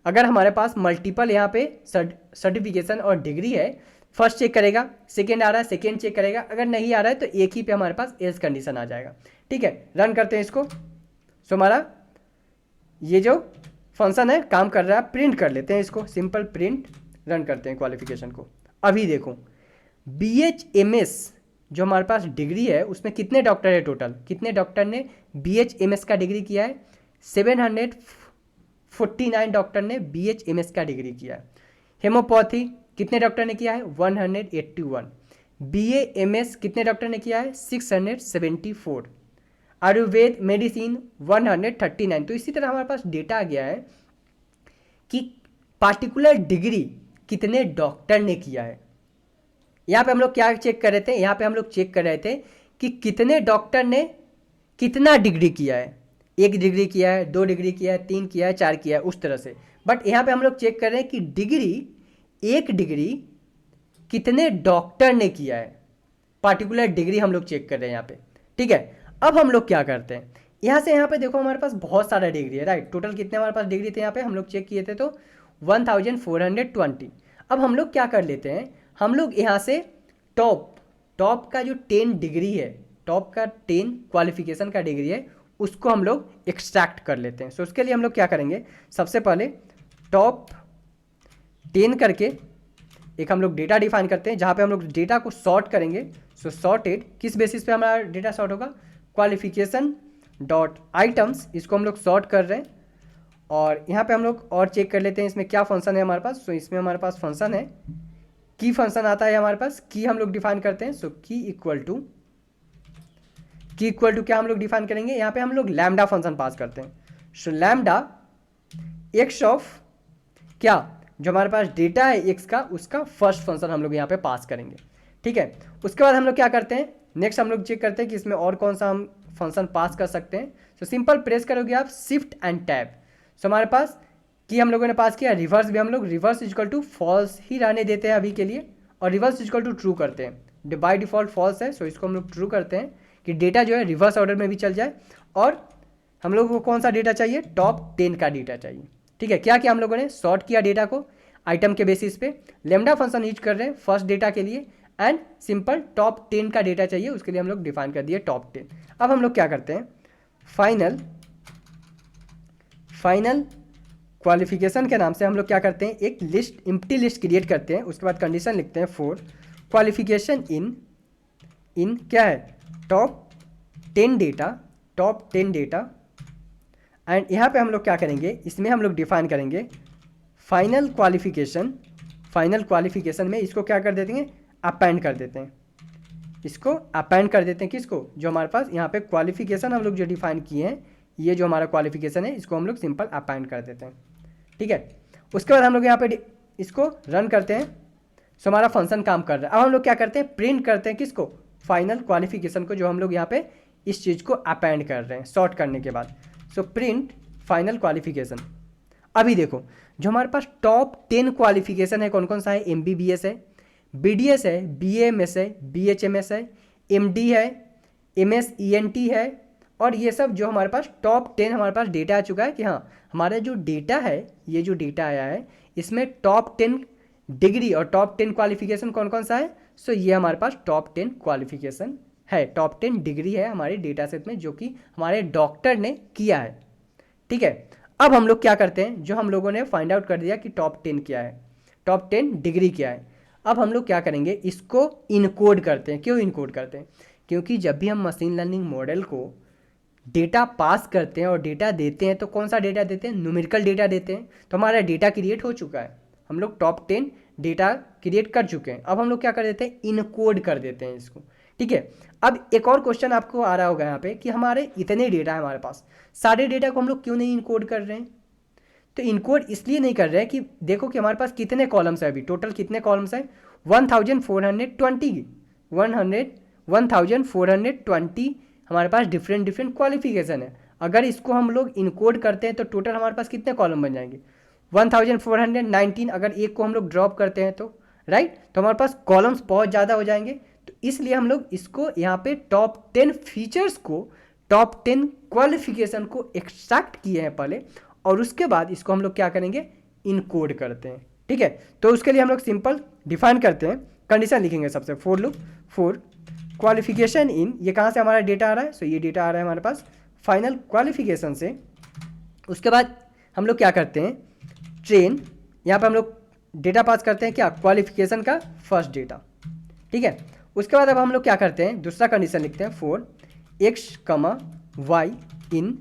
अगर हमारे पास मल्टीपल यहाँ पे सर्टिफिकेशन और डिग्री है, फर्स्ट चेक करेगा, सेकेंड आ रहा है सेकेंड चेक करेगा, अगर नहीं आ रहा है तो एक ही पे हमारे पास एल्स कंडीशन आ जाएगा। ठीक है, रन करते हैं इसको। सो हमारा ये जो फंक्शन है काम कर रहा है, प्रिंट कर लेते हैं इसको, सिंपल प्रिंट, रन करते हैं क्वालिफिकेशन को। अभी देखो BHMS जो हमारे पास डिग्री है उसमें कितने डॉक्टर है, टोटल कितने डॉक्टर ने BHMS का डिग्री किया है, 749 डॉक्टर ने BHMS का डिग्री किया है। हेमोपैथी कितने डॉक्टर ने किया है, 181। BAMS कितने डॉक्टर ने किया है, 674। आयुर्वेद मेडिसिन 139। तो इसी तरह हमारे पास डेटा आ गया है कि पार्टिकुलर डिग्री कितने डॉक्टर ने किया है। यहाँ पे हम लोग क्या चेक कर रहे थे, यहाँ पे हम लोग चेक कर रहे थे कि कितने डॉक्टर ने कितना डिग्री किया है, 1 डिग्री किया है, 2 डिग्री किया है, 3 किया है, 4 किया है, उस तरह से। बट यहाँ पे हम लोग चेक कर रहे हैं कि डिग्री, 1 डिग्री कितने डॉक्टर ने किया है, पार्टिकुलर डिग्री हम लोग चेक कर रहे हैं यहाँ पे। ठीक है, अब हम लोग क्या करते हैं, यहाँ से यहाँ पे देखो हमारे पास बहुत सारा डिग्री है, राइट। टोटल कितने हमारे पास डिग्री थे यहाँ पे हम लोग चेक किए थे, तो 1420। अब हम लोग क्या कर लेते हैं, हम लोग यहाँ से टॉप का जो 10 डिग्री है, टॉप का 10 क्वालिफिकेशन का डिग्री है, उसको हम लोग एक्सट्रैक्ट कर लेते हैं। सो उसके लिए हम लोग क्या करेंगे, सबसे पहले टॉप 10 करके एक हम लोग डेटा डिफाइन करते हैं, जहाँ पे हम लोग डेटा को सॉर्ट करेंगे। सो सॉर्टेड, किस बेसिस पे हमारा डेटा सॉर्ट होगा, क्वालिफिकेशन डॉट आइटम्स, इसको हम लोग सॉर्ट कर रहे हैं। और यहाँ पे हम लोग और चेक कर लेते हैं इसमें क्या फंक्शन है हमारे पास। सो इसमें हमारे पास फंक्शन है, की फंक्शन आता है हमारे पास, की हम लोग डिफाइन करते हैं। सो की इक्वल टू क्या हम लोग डिफाइन करेंगे, यहाँ पे हम लोग लैम्डा फंक्शन पास करते हैं। सो लैम्डा एक्स ऑफ क्या, जो हमारे पास डेटा है एक्स का, उसका फर्स्ट फंक्शन हम लोग यहाँ पे पास करेंगे। ठीक है, उसके बाद हम लोग क्या करते हैं, नेक्स्ट हम लोग चेक करते हैं कि इसमें और कौन सा हम फंक्शन पास कर सकते हैं। सो सिंपल प्रेस करोगे आप शिफ्ट एंड टैब। सो हमारे पास कि हम लोगों ने पास किया, रिवर्स भी हम लोग रिवर्स इक्वल टू फॉल्स ही रहने देते हैं अभी के लिए, और रिवर्स इक्वल टू ट्रू करते हैं। बाय डिफॉल्ट फॉल्स है, सो इसको हम लोग ट्रू करते हैं कि डेटा जो है रिवर्स ऑर्डर में भी चल जाए। और हम लोग को कौन सा डेटा चाहिए, टॉप 10 का डेटा चाहिए। ठीक है, क्या किया हम लोगों ने, सॉर्ट किया डेटा को आइटम के बेसिस पे, लैम्डा फंक्शन यूज कर रहे हैं फर्स्ट डेटा के लिए, एंड सिंपल टॉप 10 का डेटा चाहिए, उसके लिए हम लोग डिफाइन कर दिए टॉप 10। अब हम लोग क्या करते हैं, फाइनल क्वालिफिकेशन के नाम से हम लोग क्या करते हैं, एक लिस्ट, एम्प्टी लिस्ट क्रिएट करते हैं। उसके बाद कंडीशन लिखते हैं फॉर क्वालिफिकेशन इन क्या है, टॉप 10 डेटा। एंड यहाँ पे हम लोग क्या करेंगे, इसमें हम लोग डिफाइन करेंगे फाइनल क्वालिफिकेशन में इसको क्या कर देते हैं, अपेंड कर देते हैं। इसको अपेंड कर देते हैं किसको, जो हमारे पास यहाँ पे क्वालिफिकेशन हम लोग जो डिफाइन किए हैं, ये जो हमारा क्वालिफिकेशन है, इसको हम लोग सिंपल अपेंड कर देते हैं। ठीक है, उसके बाद हम लोग यहाँ पे इसको रन करते हैं। सो हमारा फंक्शन काम कर रहा है। अब हम लोग क्या करते हैं, प्रिंट करते हैं किसको, फाइनल क्वालिफिकेशन को, जो हम लोग यहाँ पे इस चीज़ को अपेंड कर रहे हैं सॉर्ट करने के बाद। So print final qualification. अभी देखो जो हमारे पास टॉप 10 क्वालिफिकेशन है, कौन कौन सा है, MBBS है, BDS है, BAMS है, BHMS है, MD है, MS ENT है, और ये सब जो हमारे पास टॉप 10 हमारे पास डेटा आ चुका है कि हाँ हमारा जो डेटा है, ये जो डेटा आया है, इसमें टॉप 10 डिग्री और टॉप 10 क्वालिफिकेशन कौन कौन सा है। सो ये हमारे पास टॉप 10 क्वालिफिकेशन है, टॉप 10 डिग्री है हमारे डेटा सेट में, जो कि हमारे डॉक्टर ने किया है। ठीक है, अब हम लोग क्या करते हैं, जो हम लोगों ने फाइंड आउट कर दिया कि टॉप 10 क्या है, टॉप 10 डिग्री क्या है। अब हम लोग क्या करेंगे, इसको इनकोड करते हैं। क्यों इनकोड करते हैं, क्योंकि जब भी हम मशीन लर्निंग मॉडल को डेटा पास करते हैं और डेटा देते हैं, तो कौन सा डेटा देते हैं, न्यूमेरिकल डेटा देते हैं। तो हमारा डेटा क्रिएट हो चुका है, हम लोग टॉप 10 डेटा क्रिएट कर चुके हैं। अब हम लोग क्या कर देते हैं, इनकोड कर देते हैं इसको। ठीक है, अब एक और क्वेश्चन आपको आ रहा होगा यहाँ पे कि हमारे इतने डेटा है हमारे पास, सारे डेटा को हम लोग क्यों नहीं इनकोड कर रहे हैं। तो इनकोड इसलिए नहीं कर रहे हैं कि देखो कि हमारे पास कितने कॉलम्स है, अभी टोटल कितने कॉलम्स है, 1420 हमारे पास डिफरेंट क्वालिफिकेशन है। अगर इसको हम लोग इनकोड करते हैं तो टोटल हमारे पास कितने कॉलम बन जाएंगे, 1419। अगर एक को हम लोग ड्रॉप करते हैं तो राइट, तो हमारे पास कॉलम्स बहुत ज़्यादा हो जाएंगे। तो इसलिए हम लोग इसको यहाँ पे टॉप 10 फीचर्स को, टॉप 10 क्वालिफिकेशन को एक्सट्रैक्ट किए हैं पहले, और उसके बाद इसको हम लोग क्या करेंगे, इनकोड करते हैं। ठीक है, तो उसके लिए हम लोग सिंपल डिफाइन करते हैं, कंडीशन लिखेंगे सबसे, for loop for qualification in, ये कहाँ से हमारा डेटा आ रहा है, सो ये डेटा आ रहा है हमारे पास फाइनल क्वालिफिकेशन से। उसके बाद हम लोग क्या करते हैं, ट्रेन, यहाँ पर हम लोग डेटा पास करते हैं क्या, क्वालिफिकेशन का फर्स्ट डेटा। ठीक है, उसके बाद अब हम लोग क्या करते हैं, दूसरा कंडीशन लिखते हैं, for x, y in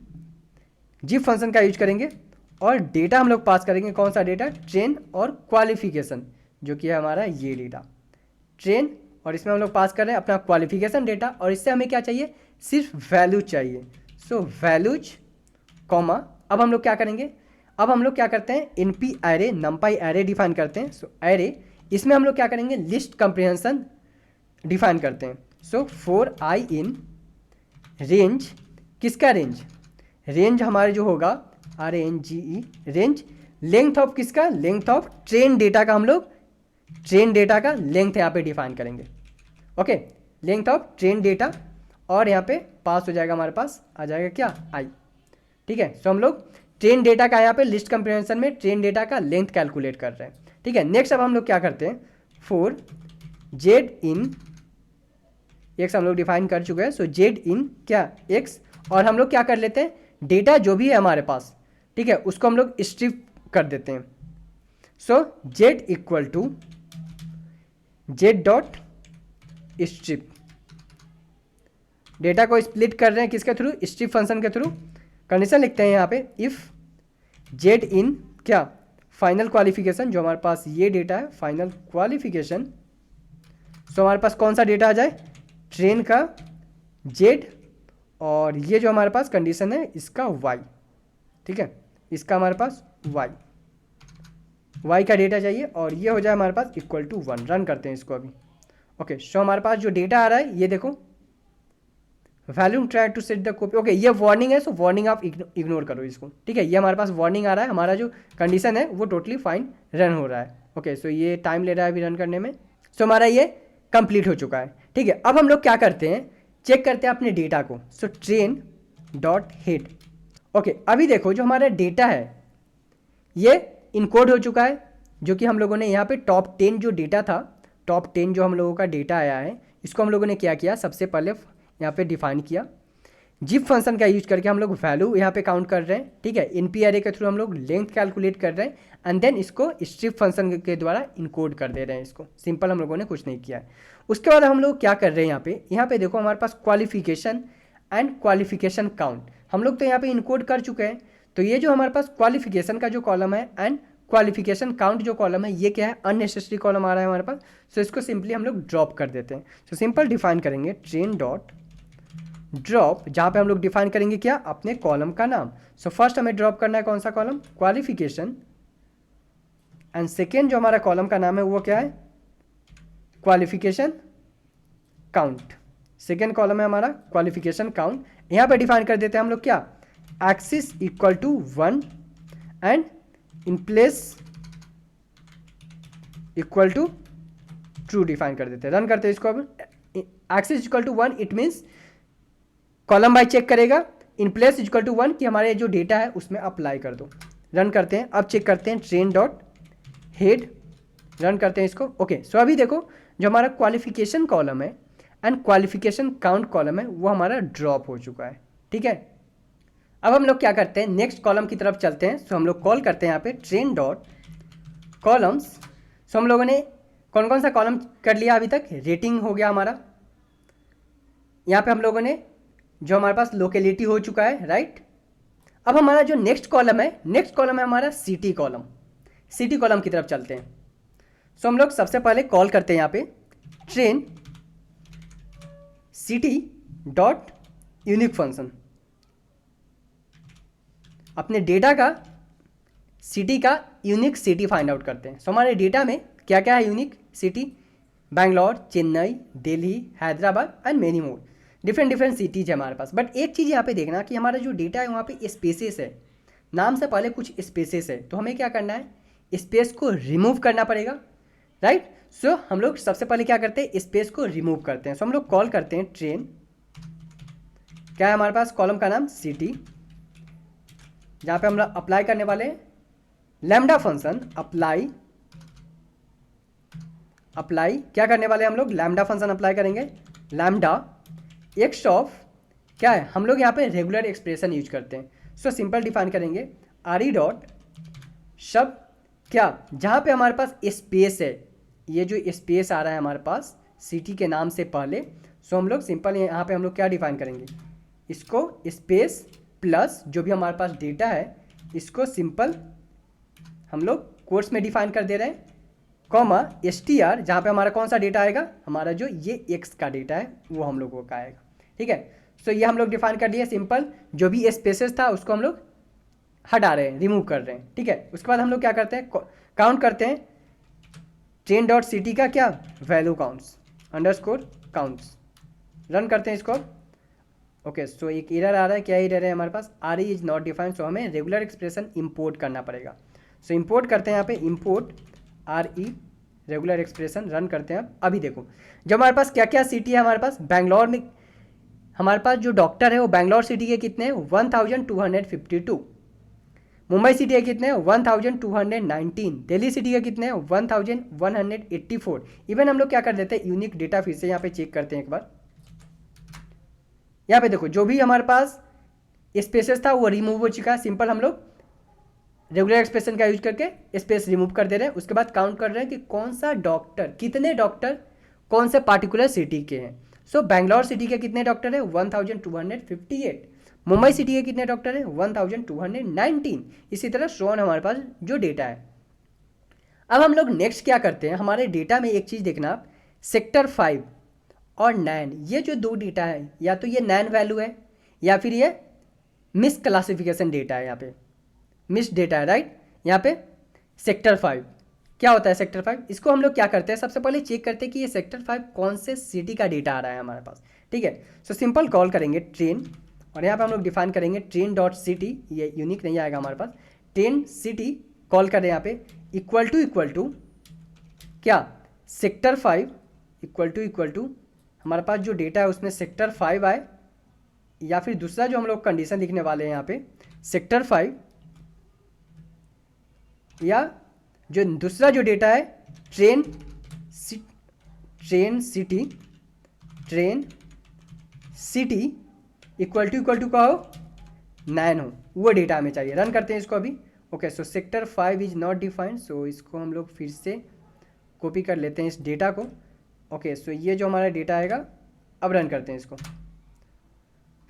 zip function का यूज करेंगे, और डेटा हम लोग पास करेंगे, कौन सा डेटा, ट्रेन और क्वालिफिकेशन, जो कि है हमारा ये डेटा ट्रेन, और इसमें हम लोग पास कर रहे हैं अपना क्वालिफिकेशन डेटा, और इससे हमें क्या चाहिए, सिर्फ वैल्यूज चाहिए। सो वैल्यूज कॉमा, अब हम लोग क्या करेंगे, अब हम लोग क्या करते हैं, np array numpy array define करते हैं। सो एरे, इसमें हम लोग क्या करेंगे, लिस्ट कंप्रिहेंशन डिफाइन करते हैं। So for I in range, किसका रेंज, रेंज हमारे जो होगा RANGE रेंज, लेंथ ऑफ किसका, लेंथ ऑफ ट्रेन डेटा का, हम लोग ट्रेन डेटा का लेंथ यहाँ पे डिफाइन करेंगे। Okay, length of train data, और यहाँ पे पास हो जाएगा हमारे पास, आ जाएगा क्या, आई। ठीक है, सो हम लोग ट्रेन डेटा का यहाँ पे लिस्ट कंप्रिहेंशन में ट्रेन डेटा का लेंथ कैलकुलेट कर रहे हैं। ठीक है, नेक्स्ट अब हम लोग क्या करते हैं, फॉर जेड इन एक्स हम लोग डिफाइन कर चुके हैं। सो जेड इन क्या, एक्स, और हम लोग क्या कर लेते हैं, डेटा जो भी है हमारे पास, ठीक है, उसको हम लोग स्ट्रिप कर देते हैं। So Z equal to Z dot strip, data को स्प्लिट कर रहे हैं किसके थ्रू, स्ट्रिप फंक्शन के थ्रू। कंडीशन लिखते हैं यहाँ पे, इफ जेड इन क्या, फाइनल क्वालिफिकेशन, जो हमारे पास ये डेटा है फाइनल क्वालिफिकेशन, सो हमारे पास कौन सा डेटा आ जाए, ट्रेन का जेड, और ये जो हमारे पास कंडीशन है इसका वाई। ठीक है, इसका हमारे पास वाई का डेटा चाहिए, और ये हो जाए हमारे पास इक्वल टू 1। रन करते हैं इसको अभी। ओके, सो हमारे पास जो डेटा आ रहा है ये देखो, value try to set the copy. Okay, ये वार्निंग है, सो वार्निंग आप इग्नोर करो इसको। ठीक है, ये हमारे पास वार्निंग आ रहा है, हमारा जो कंडीशन है वो टोटली फाइन रन हो रहा है। ओके, सो ये टाइम ले रहा है अभी रन करने में। सो हमारा ये कंप्लीट हो चुका है। ठीक है, अब हम लोग क्या करते हैं, चेक करते हैं अपने डेटा को। So train dot head. Okay, अभी देखो जो हमारा डेटा है ये इनकोड हो चुका है, जो कि हम लोगों ने यहाँ पे टॉप 10 जो डेटा था, टॉप 10 जो हम लोगों का डेटा आया है, इसको हम लोगों ने क्या किया, सबसे पहले यहाँ पे डिफाइन किया, जिप फंक्शन का यूज करके हम लोग वैल्यू यहाँ पे काउंट कर रहे हैं। ठीक है, np एरे के थ्रू हम लोग लेंथ कैलकुलेट कर रहे हैं, एंड देन इसको स्ट्रिप फंक्शन के द्वारा इनकोड कर दे रहे हैं इसको। सिंपल, हम लोगों ने कुछ नहीं किया है। उसके बाद हम लोग क्या कर रहे हैं, यहाँ पे देखो हमारे पास क्वालिफिकेशन एंड क्वालिफिकेशन काउंट हम लोग तो यहाँ पे इनकोड कर चुके हैं। तो ये जो हमारे पास क्वालिफिकेशन का जो कॉलम है एंड क्वालिफिकेशन काउंट जो कॉलम है, ये क्या है, अननेसेसरी कॉलम आ रहा है हमारे पास। सो इसको सिंपली हम लोग ड्रॉप कर देते हैं। सो सिंपल डिफाइन करेंगे ट्रेन डॉट ड्रॉप, जहाँ पे हम लोग डिफाइन करेंगे क्या, अपने कॉलम का नाम। सो फर्स्ट हमें ड्रॉप करना है कौन सा कॉलम, क्वालिफिकेशन, एंड सेकेंड जो हमारा कॉलम का नाम है वो क्या है, क्वालिफिकेशन काउंट। सेकेंड कॉलम है हमारा क्वालिफिकेशन काउंट। यहाँ पे डिफाइन कर देते हैं हम लोग क्या, axis equal to 1 and in place equal to true define कर देते हैं। रन करते हैं इसको। अब axis equal to 1 it means column by check करेगा, इन प्लेस इक्वल टू 1 कि हमारे जो डेटा है उसमें अप्लाई कर दो। रन करते हैं, अब चेक करते हैं ट्रेन डॉट हेड, रन करते हैं इसको। ओके, सो अभी देखो जो हमारा क्वालिफिकेशन कॉलम है एंड क्वालिफिकेशन काउंट कॉलम है वो हमारा ड्रॉप हो चुका है। ठीक है, अब हम लोग क्या करते हैं, नेक्स्ट कॉलम की तरफ चलते हैं। सो हम लोग कॉल करते हैं यहाँ पे ट्रेन डॉट कॉलम्स। सो हम लोगों ने कौन कौन सा कॉलम कर लिया अभी तक, रेटिंग हो गया हमारा, यहाँ पे हम लोगों ने जो हमारे पास लोकेलिटी हो चुका है, राइट। अब हमारा जो नेक्स्ट कॉलम है हमारा सिटी कॉलम। सिटी कॉलम की तरफ चलते हैं। सो हम लोग सबसे पहले कॉल करते हैं यहाँ पे train city dot unique function, अपने डेटा का सिटी का यूनिक सिटी फाइंड आउट करते हैं। सो हमारे डेटा में क्या क्या है unique city, Bangalore, Chennai, Delhi, Hyderabad and many more, different cities है हमारे पास। बट एक चीज़ यहाँ पे देखना कि हमारा जो डेटा है वहाँ पे स्पेसेस है, नाम से पहले कुछ स्पेसेस है, तो हमें क्या करना है, स्पेस को रिमूव करना पड़ेगा, राइट। सो हम लोग सबसे पहले क्या करते हैं, स्पेस को रिमूव करते हैं। सो हम लोग कॉल करते हैं ट्रेन, क्या है हमारे पास कॉलम का नाम सिटी, जहाँ पे हम लोग अप्लाई करने वाले हैं लैम्डा फंक्शन, अप्लाई क्या करने वाले हैं हम लोग, लैम्डा फंक्शन अप्लाई करेंगे। लैम्डा एक्स ऑफ क्या है, हम लोग यहाँ पे रेगुलर एक्सप्रेशन यूज करते हैं। सो सिंपल डिफाइन करेंगे आर ई डॉट शब्द क्या, जहाँ पे हमारे पास स्पेस है, ये जो स्पेस आ रहा है हमारे पास सिटी के नाम से पहले। सो हम लोग सिंपल यहाँ पे हम लोग क्या डिफाइन करेंगे, इसको स्पेस प्लस जो भी हमारे पास डेटा है इसको सिंपल हम लोग कोर्स में डिफाइन कर दे रहे हैं, कॉमा str, जहाँ पे हमारा कौन सा डेटा आएगा, हमारा जो ये x का डेटा है वो हम लोगों का आएगा। ठीक है, सो ये हम लोग डिफाइन कर दिए सिंपल, जो भी स्पेसेस था उसको हम लोग हटा रहे हैं, रिमूव कर रहे हैं, ठीक है। उसके बाद हम लोग क्या करते हैं, काउंट करते हैं ट्रेन डॉट सी टी का क्या value counts underscore counts, run करते हैं इसको। ओके सो एक एरर आ रहा है, क्या एरर है हमारे पास, R E is not defined, so हमें रेगुलर एक्सप्रेशन इंपोर्ट करना पड़ेगा। सो इंपोर्ट करते हैं यहाँ पे, import R E regular expression, run करते हैं। अभी देखो जब हमारे पास क्या क्या सिटी है, हमारे पास बैंगलोर में हमारे पास जो डॉक्टर है वो बैंगलोर सिटी के कितने हैं 1252, मुंबई सिटी के कितने हैं 1219, दिल्ली सिटी के कितने हैं 1184। इवन हम लोग क्या कर देते हैं यूनिक डेटा फिर से यहाँ पे चेक करते हैं एक बार। यहाँ पे देखो जो भी हमारे पास स्पेसेस था वो रिमूव हो चुका है, सिंपल हम लोग रेगुलर एक्सप्रेशन का यूज करके स्पेस रिमूव कर दे रहे हैं। उसके बाद काउंट कर रहे हैं कि कौन सा डॉक्टर, कितने डॉक्टर कौन से पार्टिकुलर सिटी के हैं। सो बैंगलोर सिटी के कितने डॉक्टर है 1258, मुंबई सिटी के कितने डॉक्टर है 1219, इसी तरह शोन हमारे पास जो डेटा है। अब हम लोग नेक्स्ट क्या करते हैं, हमारे डेटा में एक चीज़ देखना आप, सेक्टर 5 और नैन, ये जो दो डेटा है या तो ये नैन वैल्यू है या फिर ये मिस क्लासिफिकेशन डेटा है, यहाँ पे मिस डेटा है, राइट। यहाँ पे सेक्टर 5 क्या होता है, सेक्टर 5 इसको हम लोग क्या करते हैं, सबसे पहले चेक करते हैं कि ये सेक्टर 5 कौन से सिटी का डेटा आ रहा है हमारे पास, ठीक है। सो सिंपल कॉल करेंगे ट्रेन, और यहाँ पे हम लोग डिफाइन करेंगे ट्रेन डॉट सिटी, ये यूनिक नहीं आएगा हमारे पास, ट्रेन सिटी कॉल करें यहाँ पे इक्वल टू क्या सेक्टर 5 इक्वल टू हमारे पास जो डेटा है उसमें सेक्टर 5 आए, या फिर दूसरा जो हम लोग कंडीशन लिखने वाले हैं यहाँ पे सेक्टर 5 या जो दूसरा जो डेटा है ट्रेन सिटी इक्वल टू का हो 9 हो, वो डेटा हमें चाहिए। रन करते हैं इसको अभी। Okay so sector 5 is not defined, so इसको हम लोग फिर से कॉपी कर लेते हैं इस डेटा को। ओके सो ये जो हमारा डेटा आएगा, अब रन करते हैं इसको।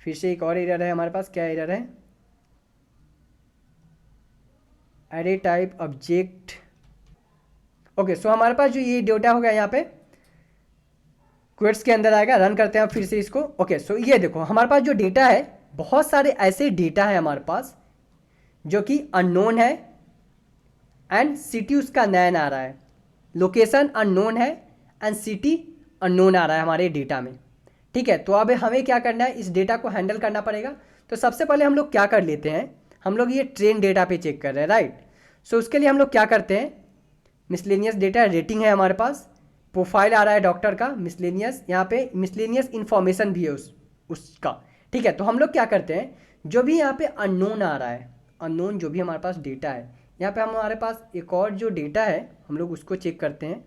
फिर से एक और एरर है हमारे पास, क्या एरर है, array type object. Okay so हमारे पास जो ये डेटा होगा यहाँ पे क्वेट्स के अंदर आएगा, रन करते हैं फिर से इसको। ओके सो ये देखो हमारे पास जो डेटा है, बहुत सारे ऐसे डेटा है हमारे पास जो कि अननोन है एंड सिटी उसका नैन आ रहा है, लोकेशन अननोन है एंड सिटी अननोन आ रहा है हमारे डेटा में, ठीक है। तो अब हमें क्या करना है, इस डेटा को हैंडल करना पड़ेगा। तो सबसे पहले हम लोग क्या कर लेते हैं, हम लोग ये ट्रेन डेटा पे चेक कर रहे हैं, राइट। सो उसके लिए हम लोग क्या करते हैं, मिसलेनियस डेटा रेटिंग है हमारे पास, प्रोफाइल आ रहा है डॉक्टर का, मिसलेनियस यहाँ पे मिसलेनियस इन्फॉर्मेशन भी है उसका, ठीक है। तो हम लोग क्या करते हैं, जो भी यहाँ पे अननोन आ रहा है, अननोन जो भी हमारे पास डेटा है, यहाँ पे हमारे पास एक और जो डेटा है हम लोग उसको चेक करते हैं।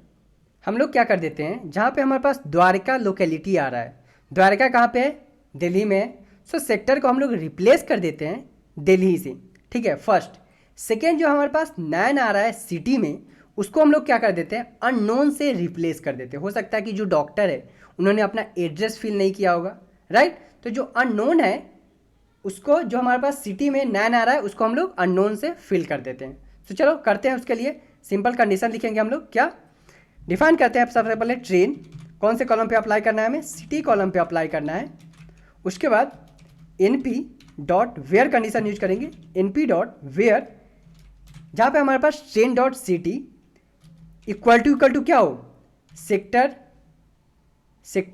हम लोग क्या कर देते हैं, जहाँ पे हमारे पास द्वारका लोकेलिटी आ रहा है, द्वारका कहाँ पे है, दिल्ली में है। सो सेक्टर को हम लोग रिप्लेस कर देते हैं दिल्ली से, ठीक है, फर्स्ट। सेकेंड जो हमारे पास नैन आ रहा है सिटी में, उसको हम लोग क्या कर देते हैं अननोन से रिप्लेस कर देते हैं। हो सकता है कि जो डॉक्टर है उन्होंने अपना एड्रेस फिल नहीं किया होगा, राइट। तो जो अननोन है उसको, जो हमारे पास सिटी में नैन आ रहा है उसको हम लोग अननोन से फिल कर देते हैं। तो चलो करते हैं, उसके लिए सिंपल कंडीशन लिखेंगे हम लोग, क्या डिफाइन करते हैं सबसे पहले ट्रेन, कौन से कॉलम पे अप्लाई करना है हमें, सिटी कॉलम पे अप्लाई करना है। उसके बाद np dot where condition use करेंगे, np डॉट वेयर, जहाँ पे हमारे पास train dot city equal to क्या हो, सेक्टर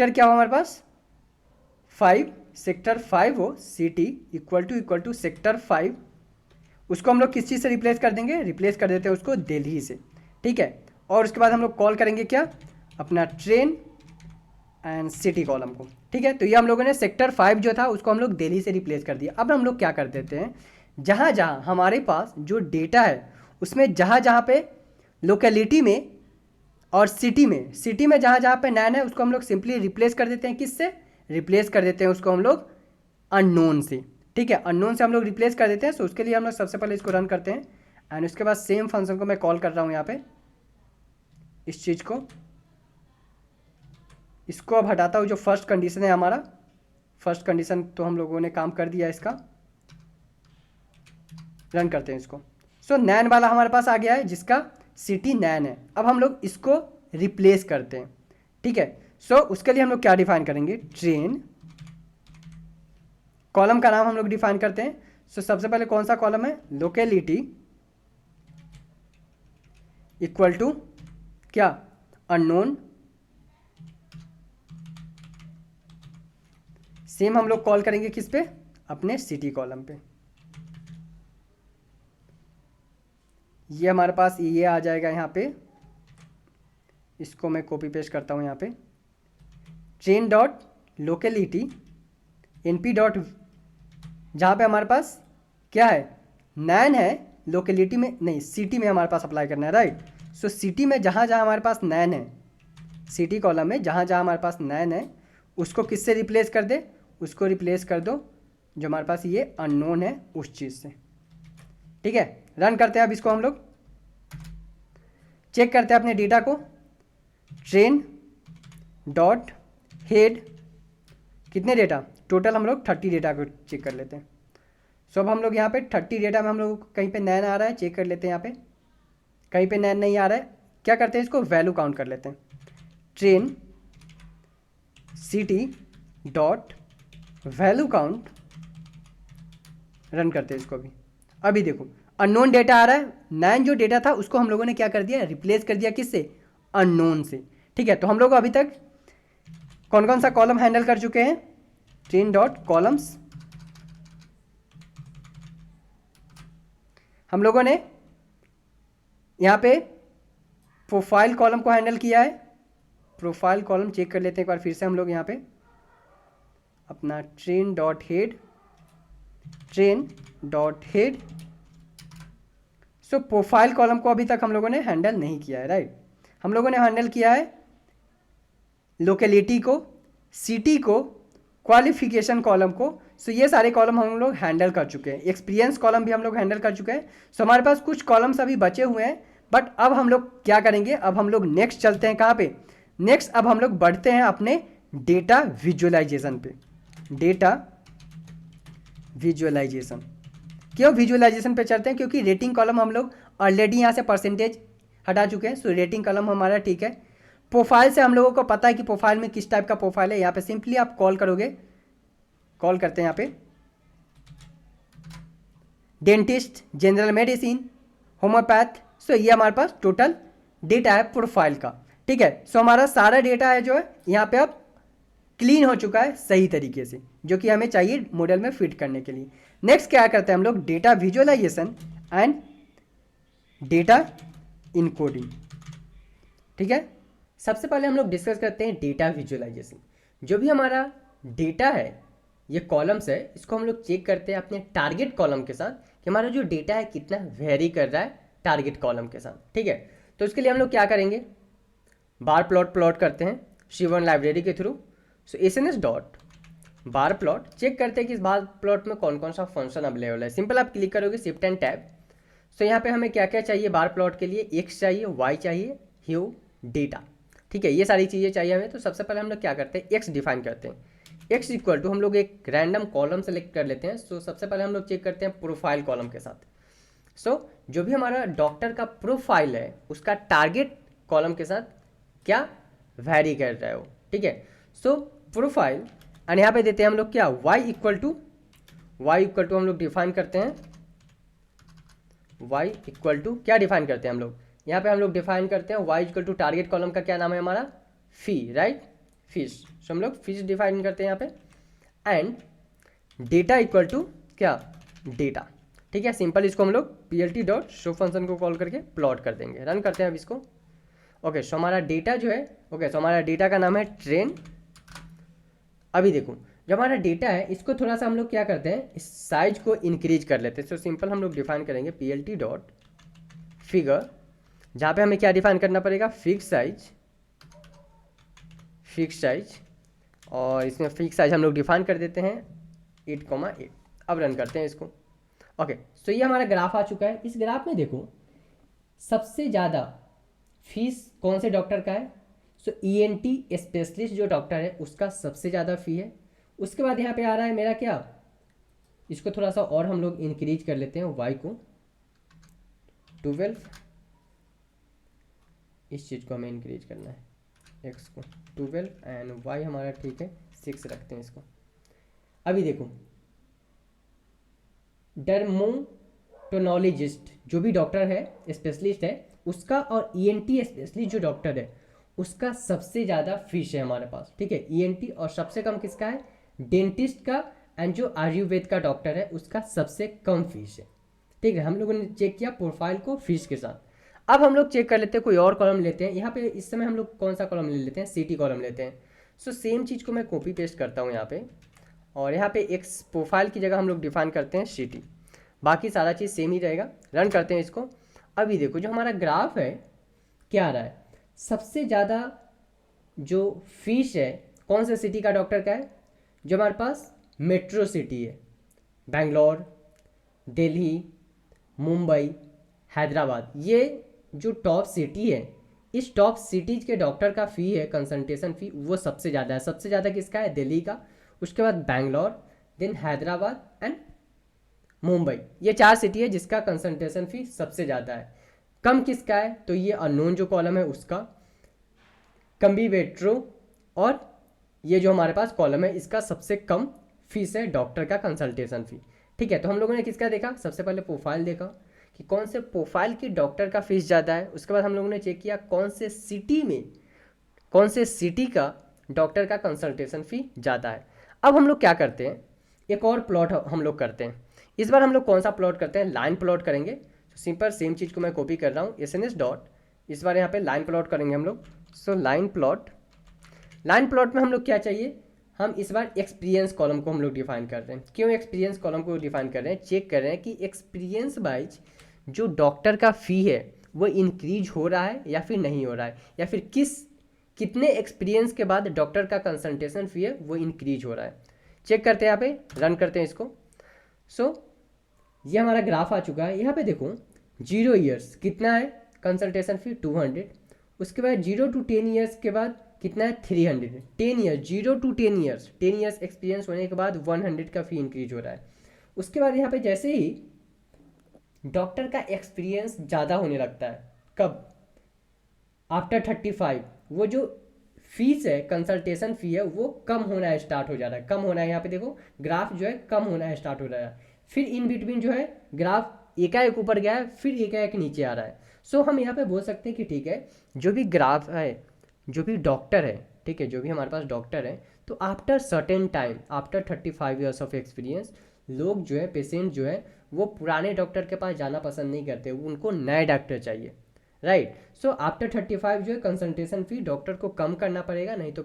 क्या हो हमारे पास 5, सेक्टर 5 हो, सिटी इक्वल टू सेक्टर 5, उसको हम लोग किस चीज़ से रिप्लेस कर देंगे, रिप्लेस कर देते हैं उसको दिल्ली से, ठीक है। और उसके बाद हम लोग कॉल करेंगे क्या, अपना ट्रेन एंड सिटी कॉलम को, ठीक है। तो ये हम लोगों ने सेक्टर 5 जो था उसको हम लोग दिल्ली से रिप्लेस कर दिया। अब हम लोग क्या कर देते हैं, जहाँ जहाँ हमारे पास जो डेटा है उसमें जहाँ जहाँ पे लोकेलिटी में और सिटी में जहाँ जहाँ पे नैन है उसको हम लोग सिंपली रिप्लेस कर देते हैं, किससे रिप्लेस कर देते हैं उसको हम लोग अननोन से, ठीक है, अननोन से हम लोग रिप्लेस कर देते हैं। सो उसके लिए हम लोग सबसे पहले इसको रन करते हैं एंड उसके बाद सेम फंक्शन को मैं कॉल कर रहा हूँ यहाँ पे, इस चीज़ को, इसको अब हटाता हूँ। जो फर्स्ट कंडीशन है हमारा, फर्स्ट कंडीशन तो हम लोगों ने काम कर दिया इसका, रन करते हैं इसको। सो नैन वाला हमारे पास आ गया है जिसका सिटी नैन है। अब हम लोग इसको रिप्लेस करते हैं, ठीक है। सो उसके लिए हम लोग क्या डिफाइन करेंगे, ट्रेन, कॉलम का नाम हम लोग डिफाइन करते हैं। सो सबसे पहले कौन सा कॉलम है, लोकेलिटी इक्वल टू क्या, अननोन। सेम हम लोग कॉल करेंगे किस पे, अपने सिटी कॉलम पे। ये हमारे पास ये आ जाएगा यहाँ पे, इसको मैं कॉपी पेस्ट करता हूँ यहाँ पे, train dot locality NP dot, जहाँ पे हमारे पास क्या है, नैन है, लोकेलिटी में नहीं, सिटी में हमारे पास अप्लाई करना है, राइट। सो सिटी में जहाँ जहाँ हमारे पास नैन है, सिटी कॉलम में जहाँ जहाँ हमारे पास नैन है, उसको किससे रिप्लेस कर दे, उसको रिप्लेस कर दो जो हमारे पास ये अननोन है उस चीज़ से। ठीक है, रन करते हैं अब इसको, हम लोग चेक करते हैं अपने डेटा को। ट्रेन डॉट हेड, कितने डेटा टोटल, हम लोग 30 डेटा को चेक कर लेते हैं। सो अब हम लोग यहाँ पे 30 डेटा में हम लोग कहीं पे नैन आ रहा है, चेक कर लेते हैं। यहाँ पे कहीं पे नैन नहीं आ रहा है, क्या करते हैं, इसको वैल्यू काउंट कर लेते हैं। Train city dot value count, run करते हैं इसको। अभी देखो अननोन डेटा आ रहा है, नैन जो डेटा था उसको हम लोगों ने क्या कर दिया, रिप्लेस कर दिया किससे, अननोन से। ठीक है, तो हम लोग अभी तक कौन कौन सा कॉलम हैंडल कर चुके हैं, ट्रेन डॉट कॉलम्स, हम लोगों ने यहाँ पे प्रोफाइल कॉलम को हैंडल किया है। प्रोफाइल कॉलम चेक कर लेते हैं एक बार फिर से हम लोग यहाँ पे, अपना train dot head, train dot head. So profile column को अभी तक हम लोगों ने हैंडल नहीं किया है, राइट। हम लोगों ने हैंडल किया है लोकेलिटी को, सिटी को, क्वालिफिकेशन कॉलम को। सो ये सारे कॉलम हम लोग हैंडल कर चुके हैं। एक्सपीरियंस कॉलम भी हम लोग हैंडल कर चुके हैं। सो हमारे पास कुछ कॉलम्स अभी बचे हुए हैं, बट अब हम लोग क्या करेंगे, अब हम लोग नेक्स्ट चलते हैं कहाँ पे, नेक्स्ट अब हम लोग बढ़ते हैं अपने डेटा विजुअलाइजेशन पे। डेटा विजुअलाइजेशन, क्यों विजुअलाइजेशन पे चलते हैं, क्योंकि रेटिंग कॉलम हम लोग ऑलरेडी यहाँ से परसेंटेज हटा चुके हैं। सो रेटिंग कॉलम हमारा ठीक है। प्रोफाइल से हम लोगों को पता है कि प्रोफाइल में किस टाइप का प्रोफाइल है। यहाँ पे सिंपली आप कॉल करोगे, कॉल करते हैं यहाँ पे डेंटिस्ट, जनरल मेडिसिन, होम्योपैथ। सो ये हमारे पास टोटल डेटा है प्रोफाइल का। ठीक है, सो हमारा सारा डेटा है जो है यहाँ पे अब क्लीन हो चुका है सही तरीके से, जो कि हमें चाहिए मॉडल में फिट करने के लिए। नेक्स्ट क्या करते हैं हम लोग, data visualisation and data encoding. ठीक है, सबसे पहले हम लोग डिस्कस करते हैं डेटा विजुअलाइजेशन। जो भी हमारा डेटा है, ये कॉलम्स है, इसको हम लोग चेक करते हैं अपने टारगेट कॉलम के साथ कि हमारा जो डेटा है कितना वेरी कर रहा है टारगेट कॉलम के साथ। ठीक है, तो इसके लिए हम लोग क्या करेंगे, बार प्लॉट करते हैं शिवन लाइब्रेरी के through. So SNS dot bar plot check करते हैं कि इस बार प्लॉट में कौन कौन सा फंक्शन अवेलेबल है। सिंपल आप क्लिक करोगे शिफ्ट एंड टैब। सो यहाँ पे हमें क्या क्या चाहिए, बार प्लॉट के लिए एक्स चाहिए, वाई चाहिए, ह्यू, डेटा। ठीक है, ये सारी चीज़ें चाहिए हमें। तो सबसे पहले हम लोग क्या करते हैं, एक्स डिफाइन करते हैं। एक्स इक्वल टू हम लोग एक रैंडम कॉलम सेलेक्ट कर लेते हैं। सो सबसे पहले हम लोग चेक करते हैं प्रोफाइल कॉलम के साथ। सो जो भी हमारा डॉक्टर का प्रोफाइल है उसका टारगेट कॉलम के साथ क्या वैरी कर रहा है वो। ठीक है, सो प्रोफाइल एंड यहाँ पे देते हैं हम लोग क्या, वाई इक्वल टू हम लोग डिफाइन करते हैं, वाई इक्वल टू क्या डिफाइन करते हैं हम लोग, यहाँ पे हम लोग डिफाइन करते हैं Y equal to target column का क्या नाम है हमारा, फी, राइट, फिश। सो हम लोग फिश डिफाइन करते हैं यहाँ पे। एंड डेटा इक्वल टू क्या, डेटा। ठीक है, सिंपल इसको हम लोग plt डॉट शो फंक्शन को कॉल करके प्लॉट कर देंगे। रन करते हैं अब इसको। ओके, सो हमारा डेटा जो है, ओके, सो हमारा डेटा का नाम है ट्रेन। अभी देखो जो हमारा डेटा है इसको थोड़ा सा हम लोग क्या करते हैं, इस साइज को इंक्रीज कर लेते हैं। सो सिंपल हम लोग डिफाइन करेंगे plt डॉट फिगर, जहाँ पे हमें क्या डिफाइन करना पड़ेगा, फिक्स साइज, और इसमें फिक्स साइज हम लोग डिफाइन कर देते हैं 8,8। अब रन करते हैं इसको। ओके, सो ये हमारा ग्राफ आ चुका है। इस ग्राफ में देखो सबसे ज़्यादा फीस कौन से डॉक्टर का है, सो ईएनटी स्पेशलिस्ट जो डॉक्टर है उसका सबसे ज़्यादा फ़ी है। उसके बाद यहाँ पे आ रहा है मेरा क्या, इसको थोड़ा सा और हम लोग इंक्रीज कर लेते हैं, वाई को 12, इस चीज़ को हमें इंक्रीज करना है, एक्स को 12 एंड वाई हमारा ठीक है 6 रखते हैं इसको। अभी देखो डर्मोटोनोलॉजिस्ट जो भी डॉक्टर है, स्पेशलिस्ट है उसका, और ईएनटी स्पेशलिस्ट जो डॉक्टर है उसका सबसे ज़्यादा फीस है हमारे पास, ठीक है, ईएनटी। और सबसे कम किसका है? डेंटिस्ट का, एंड जो आयुर्वेद का डॉक्टर है उसका सबसे कम फीस है, ठीक है। हम लोगों ने चेक किया प्रोफाइल को फीस के साथ। अब हम लोग चेक कर लेते हैं, कोई और कॉलम लेते हैं यहाँ पे। इस समय हम लोग कौन सा कॉलम ले लेते हैं? सिटी कॉलम लेते हैं। सो सेम चीज़ को मैं कॉपी पेस्ट करता हूँ यहाँ पे, और यहाँ पे एक प्रोफाइल की जगह हम लोग डिफाइन करते हैं सिटी, बाकी सारा चीज़ सेम ही रहेगा। रन करते हैं इसको। अभी देखो जो हमारा ग्राफ है क्या आ रहा है, सबसे ज़्यादा जो फीस है कौन से सिटी का डॉक्टर का है? जो हमारे पास मेट्रो सिटी है, बेंगलोर, दिल्ली, मुंबई, हैदराबाद, ये जो टॉप सिटी है, इस टॉप सिटीज के डॉक्टर का फ़ी है, कंसल्टेशन फ़ी, वो सबसे ज़्यादा है। सबसे ज़्यादा किसका है? दिल्ली का, उसके बाद बेंगलोर, देन हैदराबाद एंड मुंबई। ये 4 सिटी है जिसका कंसल्टेशन फ़ी सबसे ज़्यादा है। कम किसका है? तो ये अननोन जो कॉलम है उसका, कम्बीवेट्रो, और ये जो हमारे पास कॉलम है इसका सबसे कम फीस है डॉक्टर का कंसल्टेशन फ़ी, ठीक है। तो हम लोगों ने किसका देखा? सबसे पहले प्रोफाइल देखा कि कौन से प्रोफाइल की डॉक्टर का फीस ज़्यादा है। उसके बाद हम लोगों ने चेक किया कौन से सिटी में, कौन से सिटी का डॉक्टर का कंसल्टेशन फ़ी ज़्यादा है। अब हम लोग क्या करते हैं, एक और प्लॉट हम लोग करते हैं। इस बार हम लोग कौन सा प्लॉट करते हैं? लाइन प्लॉट करेंगे। सिंपल सेम चीज़ को मैं कॉपी कर रहा हूँ, SNS डॉट, इस बार यहाँ पे लाइन प्लॉट करेंगे हम लोग। So line plot, line plot में हम लोग क्या चाहिए? हम इस बार एक्सपीरियंस कॉलम को हम लोग डिफाइन कर रहे हैं। क्यों एक्सपीरियंस कॉलम को डिफाइन कर रहे हैं? चेक कर रहे हैं कि एक्सपीरियंस वाइज जो डॉक्टर का फ़ी है वो इंक्रीज हो रहा है या फिर नहीं हो रहा है, या फिर कितने एक्सपीरियंस के बाद डॉक्टर का कंसल्टेशन फ़ी है वो इंक्रीज हो रहा है। चेक करते हैं, यहाँ पे रन करते हैं इसको। सो ये हमारा ग्राफ आ चुका है। यहाँ पे देखो 0 ईयर्स कितना है कंसल्टेशन फ़ी? 200। उसके बाद 0 to 10 ईयर्स के बाद कितना है? 300। 10 years, 0 to 10 years, 10 years experience होने के बाद 100 का फ़ी इंक्रीज हो रहा है। उसके बाद यहाँ पे जैसे ही डॉक्टर का एक्सपीरियंस ज़्यादा होने लगता है, कब? आफ्टर 35, वो जो फीस है, कंसल्टेशन फ़ी है, वो कम होना स्टार्ट हो जा रहा है। कम होना है, यहाँ पे देखो ग्राफ जो है कम होना स्टार्ट हो रहा है। फिर इन बिटवीन जो है ग्राफ एकाएक ऊपर गया है, फिर एकाएक नीचे आ रहा है। सो हम यहाँ पे बोल सकते हैं कि ठीक है, जो भी ग्राफ है, जो भी डॉक्टर है, ठीक है, जो भी हमारे पास डॉक्टर है, तो after certain time, after 35 years of experience, लोग जो है, पेशेंट जो है, वो पुराने डॉक्टर के पास जाना पसंद नहीं करते, उनको नए डॉक्टर चाहिए, राइट। सो आफ्टर 35 जो है कंसल्टेशन फ़ी डॉक्टर को कम करना पड़ेगा, नहीं तो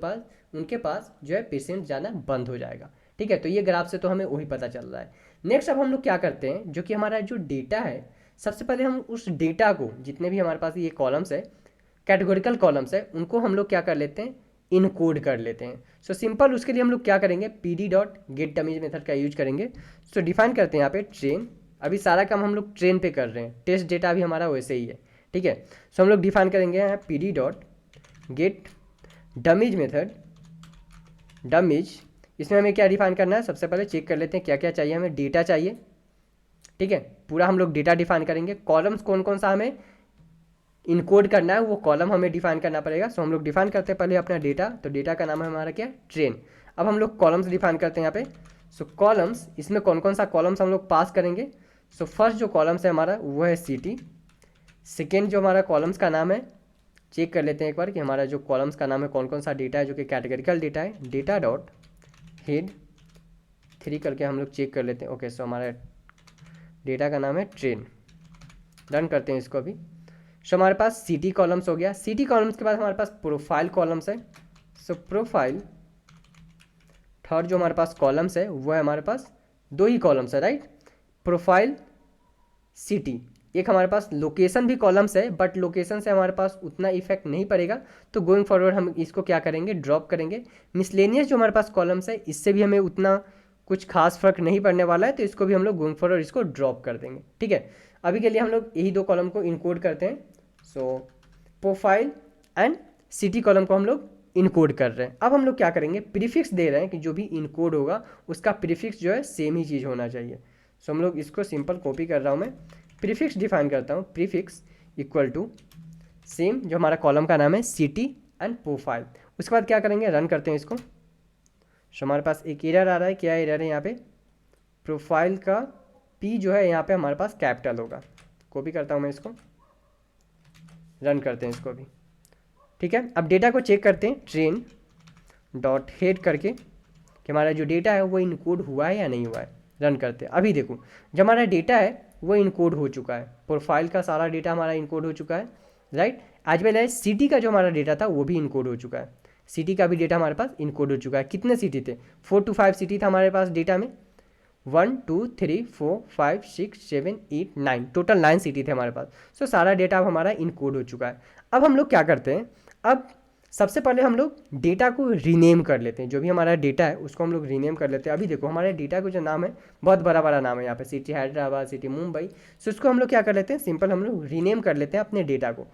उनके पास जो है पेशेंट जाना बंद हो जाएगा, ठीक है। तो ये ग्राफ से तो हमें वही पता चल रहा है। नेक्स्ट अब हम लोग क्या करते हैं, जो कि हमारा जो डेटा है, सबसे पहले हम उस डेटा को, जितने भी हमारे पास ये कॉलम्स है, कैटेगोरिकल कॉलम्स है, उनको हम लोग क्या कर लेते हैं? इनकोड कर लेते हैं। सो सिंपल उसके लिए हम लोग क्या करेंगे? PD dot gate dummies method का यूज करेंगे। सो डिफाइन करते हैं यहाँ पे ट्रेन। अभी सारा काम हम लोग ट्रेन पे कर रहे हैं, टेस्ट डेटा भी हमारा वैसे ही है, ठीक है। सो हम लोग डिफाइन करेंगे यहाँ PD dot gate dummies method, dummies, इसमें हमें क्या डिफाइन करना है? सबसे पहले चेक कर लेते हैं क्या क्या चाहिए हमें। डेटा चाहिए, ठीक है, पूरा हम लोग डेटा डिफाइन करेंगे। कॉलम्स कौन कौन सा हमें इनकोड करना है वो कॉलम हमें डिफाइन करना पड़ेगा। सो हम लोग डिफाइन करते हैं पहले अपना डेटा, तो डेटा का नाम है हमारा क्या? ट्रेन। अब हम लोग कॉलम्स डिफाइन करते हैं यहाँ पे। सो कॉलम्स, इसमें कौन कौन सा कॉलम्स हम लोग पास करेंगे? सो फर्स्ट जो कॉलम्स है हमारा वो है सिटी। सेकेंड जो हमारा कॉलम्स का नाम है, चेक कर लेते हैं एक बार कि हमारा जो कॉलम्स का नाम है कौन कौन सा डेटा है जो कि कैटेगरिकल डेटा है। डेटा डॉट हेड 3 करके हम लोग चेक कर लेते हैं। ओके, सो हमारा डेटा का नाम है ट्रेन। रन करते हैं इसको अभी। सो हमारे पास सिटी कॉलम्स हो गया। सिटी कॉलम्स के बाद हमारे पास प्रोफाइल कॉलम्स है। सो प्रोफाइल, थर्ड जो हमारे पास कॉलम्स है वो है हमारे पास 2 ही कॉलम्स है, राइट, प्रोफाइल, सिटी। एक हमारे पास लोकेशन भी कॉलम्स है, बट लोकेशन से हमारे पास उतना इफेक्ट नहीं पड़ेगा, तो गोइंग फॉरवर्ड हम इसको क्या करेंगे? ड्रॉप करेंगे। मिसलेनियस जो हमारे पास कॉलम्स है, इससे भी हमें उतना कुछ खास फर्क नहीं पड़ने वाला है, तो इसको भी हम लोग गोइंग फॉरवर्ड इसको ड्रॉप कर देंगे, ठीक है। अभी के लिए हम लोग यही 2 कॉलम को इनकोड करते हैं। सो प्रोफाइल एंड सिटी कॉलम को हम लोग इनकोड कर रहे हैं। अब हम लोग क्या करेंगे? प्रीफिक्स दे रहे हैं कि जो भी इनकोड होगा उसका प्रीफिक्स जो है सेम ही चीज़ होना चाहिए। सो हम लोग इसको सिंपल कॉपी कर रहा हूँ मैं, प्रीफिक्स डिफाइन करता हूँ। प्रीफिक्स इक्वल टू सेम, जो हमारा कॉलम का नाम है सिटी एंड प्रोफाइल। उसके बाद क्या करेंगे? रन करते हैं इसको। सो हमारे पास एक एरर आ रहा है। क्या एरर है यहाँ पे? प्रोफाइल का P जो है यहाँ पे हमारे पास कैपिटल होगा। कॉपी करता हूँ मैं इसको, रन करते हैं इसको भी, ठीक है। अब डेटा को चेक करते हैं ट्रेन डॉट हेड करके कि हमारा जो डेटा है वो इनकोड हुआ है या नहीं हुआ है। रन करते हैं। अभी देखो जो हमारा डेटा है वो इनकोड हो चुका है, प्रोफाइल का सारा डेटा हमारा इनकोड हो चुका है, right. As well as city का जो हमारा डेटा था वो भी इनकोड हो चुका है। सिटी का भी डेटा हमारे पास इनकोड हो चुका है। कितने सिटी थे? 4 to 5 सिटी था हमारे पास डेटा में। 1 2 3 4 5 6 7 8 9, टोटल 9 सिटी थे हमारे पास। सो सारा डेटा अब हमारा इनकोड हो चुका है। अब हम लोग क्या करते हैं, अब सबसे पहले हम लोग डेटा को रीनेम कर लेते हैं। जो भी हमारा डेटा है उसको हम लोग रीनेम कर लेते हैं। अभी देखो हमारे डेटा का जो नाम है बहुत बड़ा बड़ा नाम है यहाँ पे, सिटी हैदराबाद, सिटी मुंबई। सो उसको हम लोग क्या कर लेते हैं, सिंपल हम लोग रीनेम कर लेते हैं अपने डेटा को।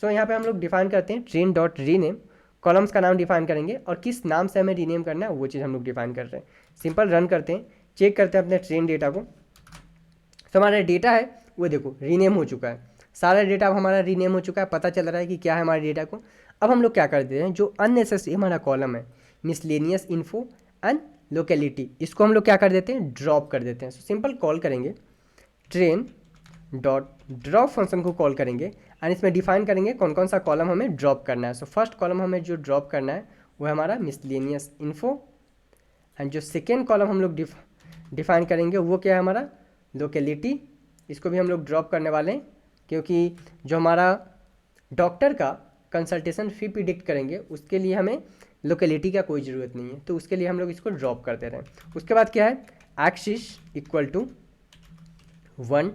सो यहाँ पे हम लोग डिफाइन करते हैं ट्रेन डॉट रीनेम, कॉलम्स का नाम डिफाइन करेंगे और किस नाम से हमें रीनेम करना है वो चीज़ हम लोग डिफाइन कर रहे हैं। सिंपल रन करते हैं, चेक करते हैं अपने ट्रेन डेटा को। तो हमारा डेटा है वो देखो रीनेम हो चुका है, सारा डेटा अब हमारा रीनेम हो चुका है, पता चल रहा है कि क्या है हमारे डेटा को। अब हम लोग क्या करते हैं, जो अननेसेसरी हमारा कॉलम है मिसलेनियस इन्फो एंड लोकेलिटी, इसको हम लोग क्या कर देते हैं, ड्रॉप कर देते हैं। सो सिंपल कॉल करेंगे ट्रेन डॉट ड्रॉप फंक्शन को कॉल करेंगे एंड इसमें डिफाइन करेंगे कौन कौन सा कॉलम हमें ड्रॉप करना है। सो फर्स्ट कॉलम हमें जो ड्रॉप करना है वो है हमारा मिसलेनियस इन्फो एंड जो सेकेंड कॉलम हम लोग डिफाइन करेंगे वो क्या है हमारा लोकेलिटी। इसको भी हम लोग ड्रॉप करने वाले हैं क्योंकि जो हमारा डॉक्टर का कंसल्टेशन फ़ी प्रिडिक्ट करेंगे उसके लिए हमें लोकेलिटी का कोई ज़रूरत नहीं है, तो उसके लिए हम लोग इसको ड्रॉप कर दे रहे हैं। उसके बाद क्या है, axis equal to 1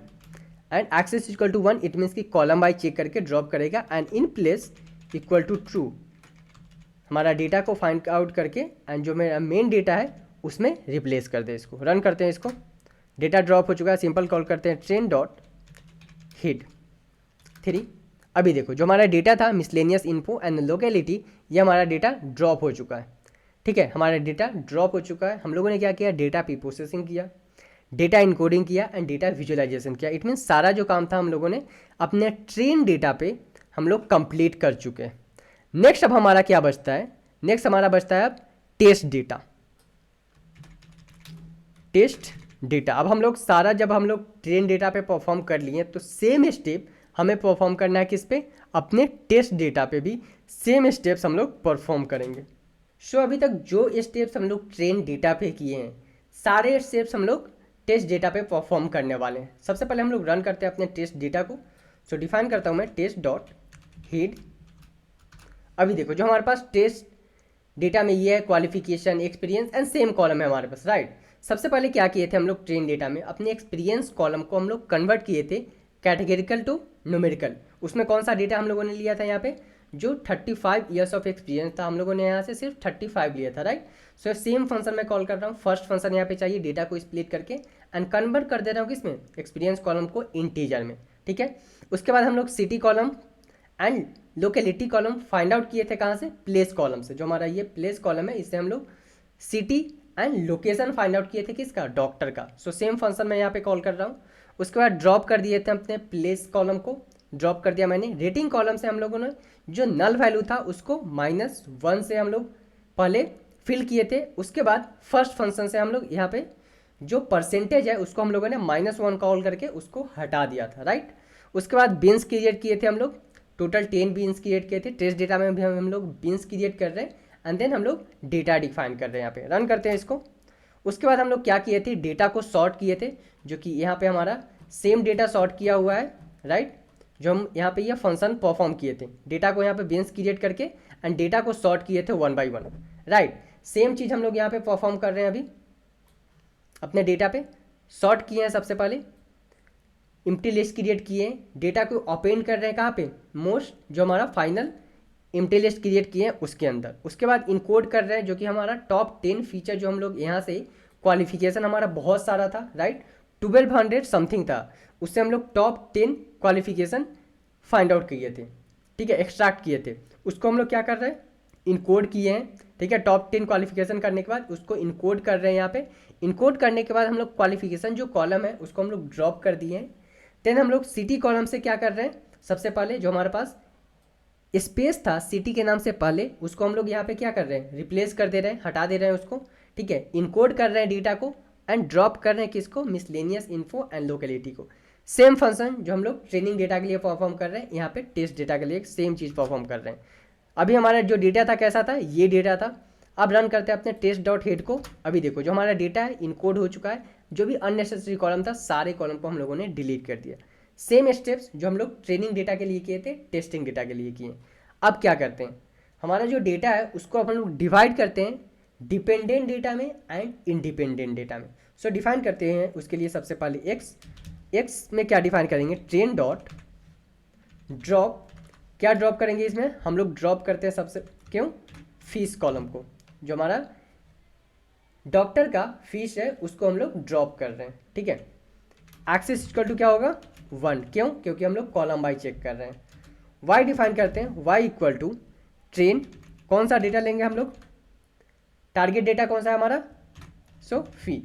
and axis equal to 1 it means कि कॉलम बाई चेक करके ड्रॉप करेगा and in place equal to true, हमारा डेटा को फाइंड आउट करके एंड जो मेरा मेन डेटा है उसमें रिप्लेस कर दे। इसको रन करते हैं, इसको डेटा ड्रॉप हो चुका है, सिंपल कॉल करते हैं ट्रेन डॉट हेड 3। अभी देखो जो हमारा डेटा था मिसलेनियस इन्फो एंड लोकेलिटी, ये हमारा डेटा ड्रॉप हो चुका है, ठीक है। हमारा डेटा ड्रॉप हो चुका है। हम लोगों ने क्या किया, डेटा प्री प्रोसेसिंग किया, डेटा इनकोडिंग किया एंड डेटा विजुअलाइजेशन किया। इट मीन्स सारा जो काम था हम लोगों ने अपने ट्रेन डेटा पे हम लोग कंप्लीट कर चुके हैं। नेक्स्ट अब हमारा क्या बचता है, नेक्स्ट हमारा बचता है अब टेस्ट डेटा। टेस्ट डेटा अब हम लोग सारा जब हम लोग ट्रेन डेटा पे परफॉर्म कर लिए तो सेम स्टेप हमें परफॉर्म करना है किस पे, अपने टेस्ट डेटा पे भी सेम स्टेप्स हम लोग परफॉर्म करेंगे। सो अभी तक जो स्टेप्स हम लोग ट्रेन डेटा पे किए हैं सारे स्टेप्स हम लोग टेस्ट डेटा पे परफॉर्म करने वाले हैं। सबसे पहले हम लोग रन करते हैं अपने टेस्ट डेटा को। सो डिफाइन करता हूँ मैं टेस्ट डॉट हेड। अभी देखो जो हमारे पास टेस्ट डेटा में ये है qualification, experience and same column है हमारे पास, राइट। सबसे पहले क्या किए थे हम लोग ट्रेन डेटा में, अपने एक्सपीरियंस कॉलम को हम लोग कन्वर्ट किए थे कैटेगरिकल टू न्यूमेरिकल। उसमें कौन सा डेटा हम लोगों ने लिया था, यहाँ पे जो 35 ईयर्स ऑफ एक्सपीरियंस था हम लोगों ने यहाँ से सिर्फ 35 लिया था, राइट। सो सेम फंक्शन मैं कॉल कर रहा हूँ। फर्स्ट फंक्शन यहाँ पे चाहिए डेटा को स्प्लिट करके एंड कन्वर्ट कर दे रहा हूँ किसमें, एक्सपीरियंस कॉलम को इंटीजर में, ठीक है। उसके बाद हम लोग city column and locality column find out किए थे कहाँ से, प्लेस कॉलम से। जो हमारा ये प्लेस कॉलम है इससे हम लोग city and location find out किए थे किसका, डॉक्टर का। सो सेम फंक्शन मैं यहाँ पे कॉल कर रहा हूँ। उसके बाद ड्रॉप कर दिए थे अपने प्लेस कॉलम को, ड्रॉप कर दिया मैंने। रेटिंग कॉलम से हम लोगों ने जो नल वैल्यू था उसको -1 से हम लोग पहले फिल किए थे। उसके बाद फर्स्ट फंक्शन से हम लोग यहाँ पे जो परसेंटेज है उसको हम लोगों ने -1 कॉल करके उसको हटा दिया था, राइट। उसके बाद बीन्स क्रिएट किए थे हम लोग, टोटल 10 बीन्स क्रिएट किए थे। टेस्ट डेटा में भी हम लोग बीन्स क्रिएट कर रहे हैं एंड देन हम लोग डेटा डिफाइन कर रहे हैं। यहाँ पे रन करते हैं इसको। उसके बाद हम लोग क्या किए थे, डेटा को सॉर्ट किए थे, जो कि यहाँ पे हमारा सेम डेटा सॉर्ट किया हुआ है, राइट। जो हम यहाँ पे ये फंक्शन परफॉर्म किए थे, डेटा को यहाँ पे बीन्स क्रिएट करके एंड डेटा को सॉर्ट किए थे 1 by 1, राइट। सेम चीज़ हम लोग यहाँ पे परफॉर्म कर रहे हैं। अभी अपने डेटा पे सॉर्ट किए हैं, सबसे पहले एम्प्टी लिस्ट क्रिएट किए हैं, डेटा को अपेंड कर रहे हैं कहाँ पे, मोस्ट जो हमारा फाइनल एम्प्टी लिस्ट क्रिएट किए हैं उसके अंदर। उसके बाद इनकोड कर रहे हैं जो कि हमारा टॉप 10 फीचर जो हम लोग यहाँ से क्वालिफिकेशन हमारा बहुत सारा था, राइट। 1200 समथिंग था, उससे हम लोग टॉप 10 क्वालिफिकेशन फाइंड आउट किए थे, ठीक है, एक्सट्रैक्ट किए थे। उसको हम लोग क्या कर रहे हैं, इनकोड किए हैं, ठीक है। टॉप 10 क्वालिफिकेशन करने के बाद उसको इनकोड कर रहे हैं यहाँ पे। इनकोड करने के बाद हम लोग क्वालिफिकेशन जो कॉलम है उसको हम लोग ड्रॉप कर दिए हैं। देन हम लोग सिटी कॉलम से क्या कर रहे हैं, सबसे पहले जो हमारे पास स्पेस था सिटी के नाम से पहले उसको हम लोग यहाँ पे क्या कर रहे हैं, रिप्लेस कर दे रहे हैं, हटा दे रहे हैं उसको, ठीक है। इनकोड कर रहे हैं डेटा को एंड ड्रॉप कर रहे हैं किसको, मिसलेनियस इन्फो एंड लोकेलिटी को। सेम फंक्शन जो हम लोग ट्रेनिंग डेटा के लिए परफॉर्म कर रहे हैं, यहाँ पे टेस्ट डेटा के लिए सेम चीज़ परफॉर्म कर रहे हैं। अभी हमारा जो डेटा था कैसा था, ये डेटा था। अब रन करते हैं अपने टेस्ट डॉट हेड को। अभी देखो जो हमारा डेटा है इनकोड हो चुका है, जो भी अननेसेसरी कॉलम था सारे कॉलम को हम लोगों ने डिलीट कर दिया। सेम स्टेप्स जो हम लोग ट्रेनिंग डेटा के लिए किए थे, टेस्टिंग डेटा के लिए किए। अब क्या करते हैं, हमारा जो डेटा है उसको अपन लोग डिवाइड करते हैं डिपेंडेंट डेटा में एंड इंडिपेंडेंट डेटा में। सो डिफाइन करते हैं उसके लिए सबसे पहले एक्स में क्या डिफाइन करेंगे, ट्रेन डॉट ड्रॉप। क्या ड्रॉप करेंगे इसमें, हम लोग ड्रॉप करते हैं सबसे, क्यों, फीस कॉलम को, जो हमारा डॉक्टर का फीस है उसको हम लोग ड्रॉप कर रहे हैं, ठीक है। एक्सेस इक्वल टू क्या होगा 1, क्यों, क्योंकि हम लोग कॉलम वाई चेक कर रहे हैं। वाई डिफाइन करते हैं, वाई इक्वल टू ट्रेन, कौन सा डेटा लेंगे हम लोग, टारगेट डेटा कौन सा है हमारा, सो फी,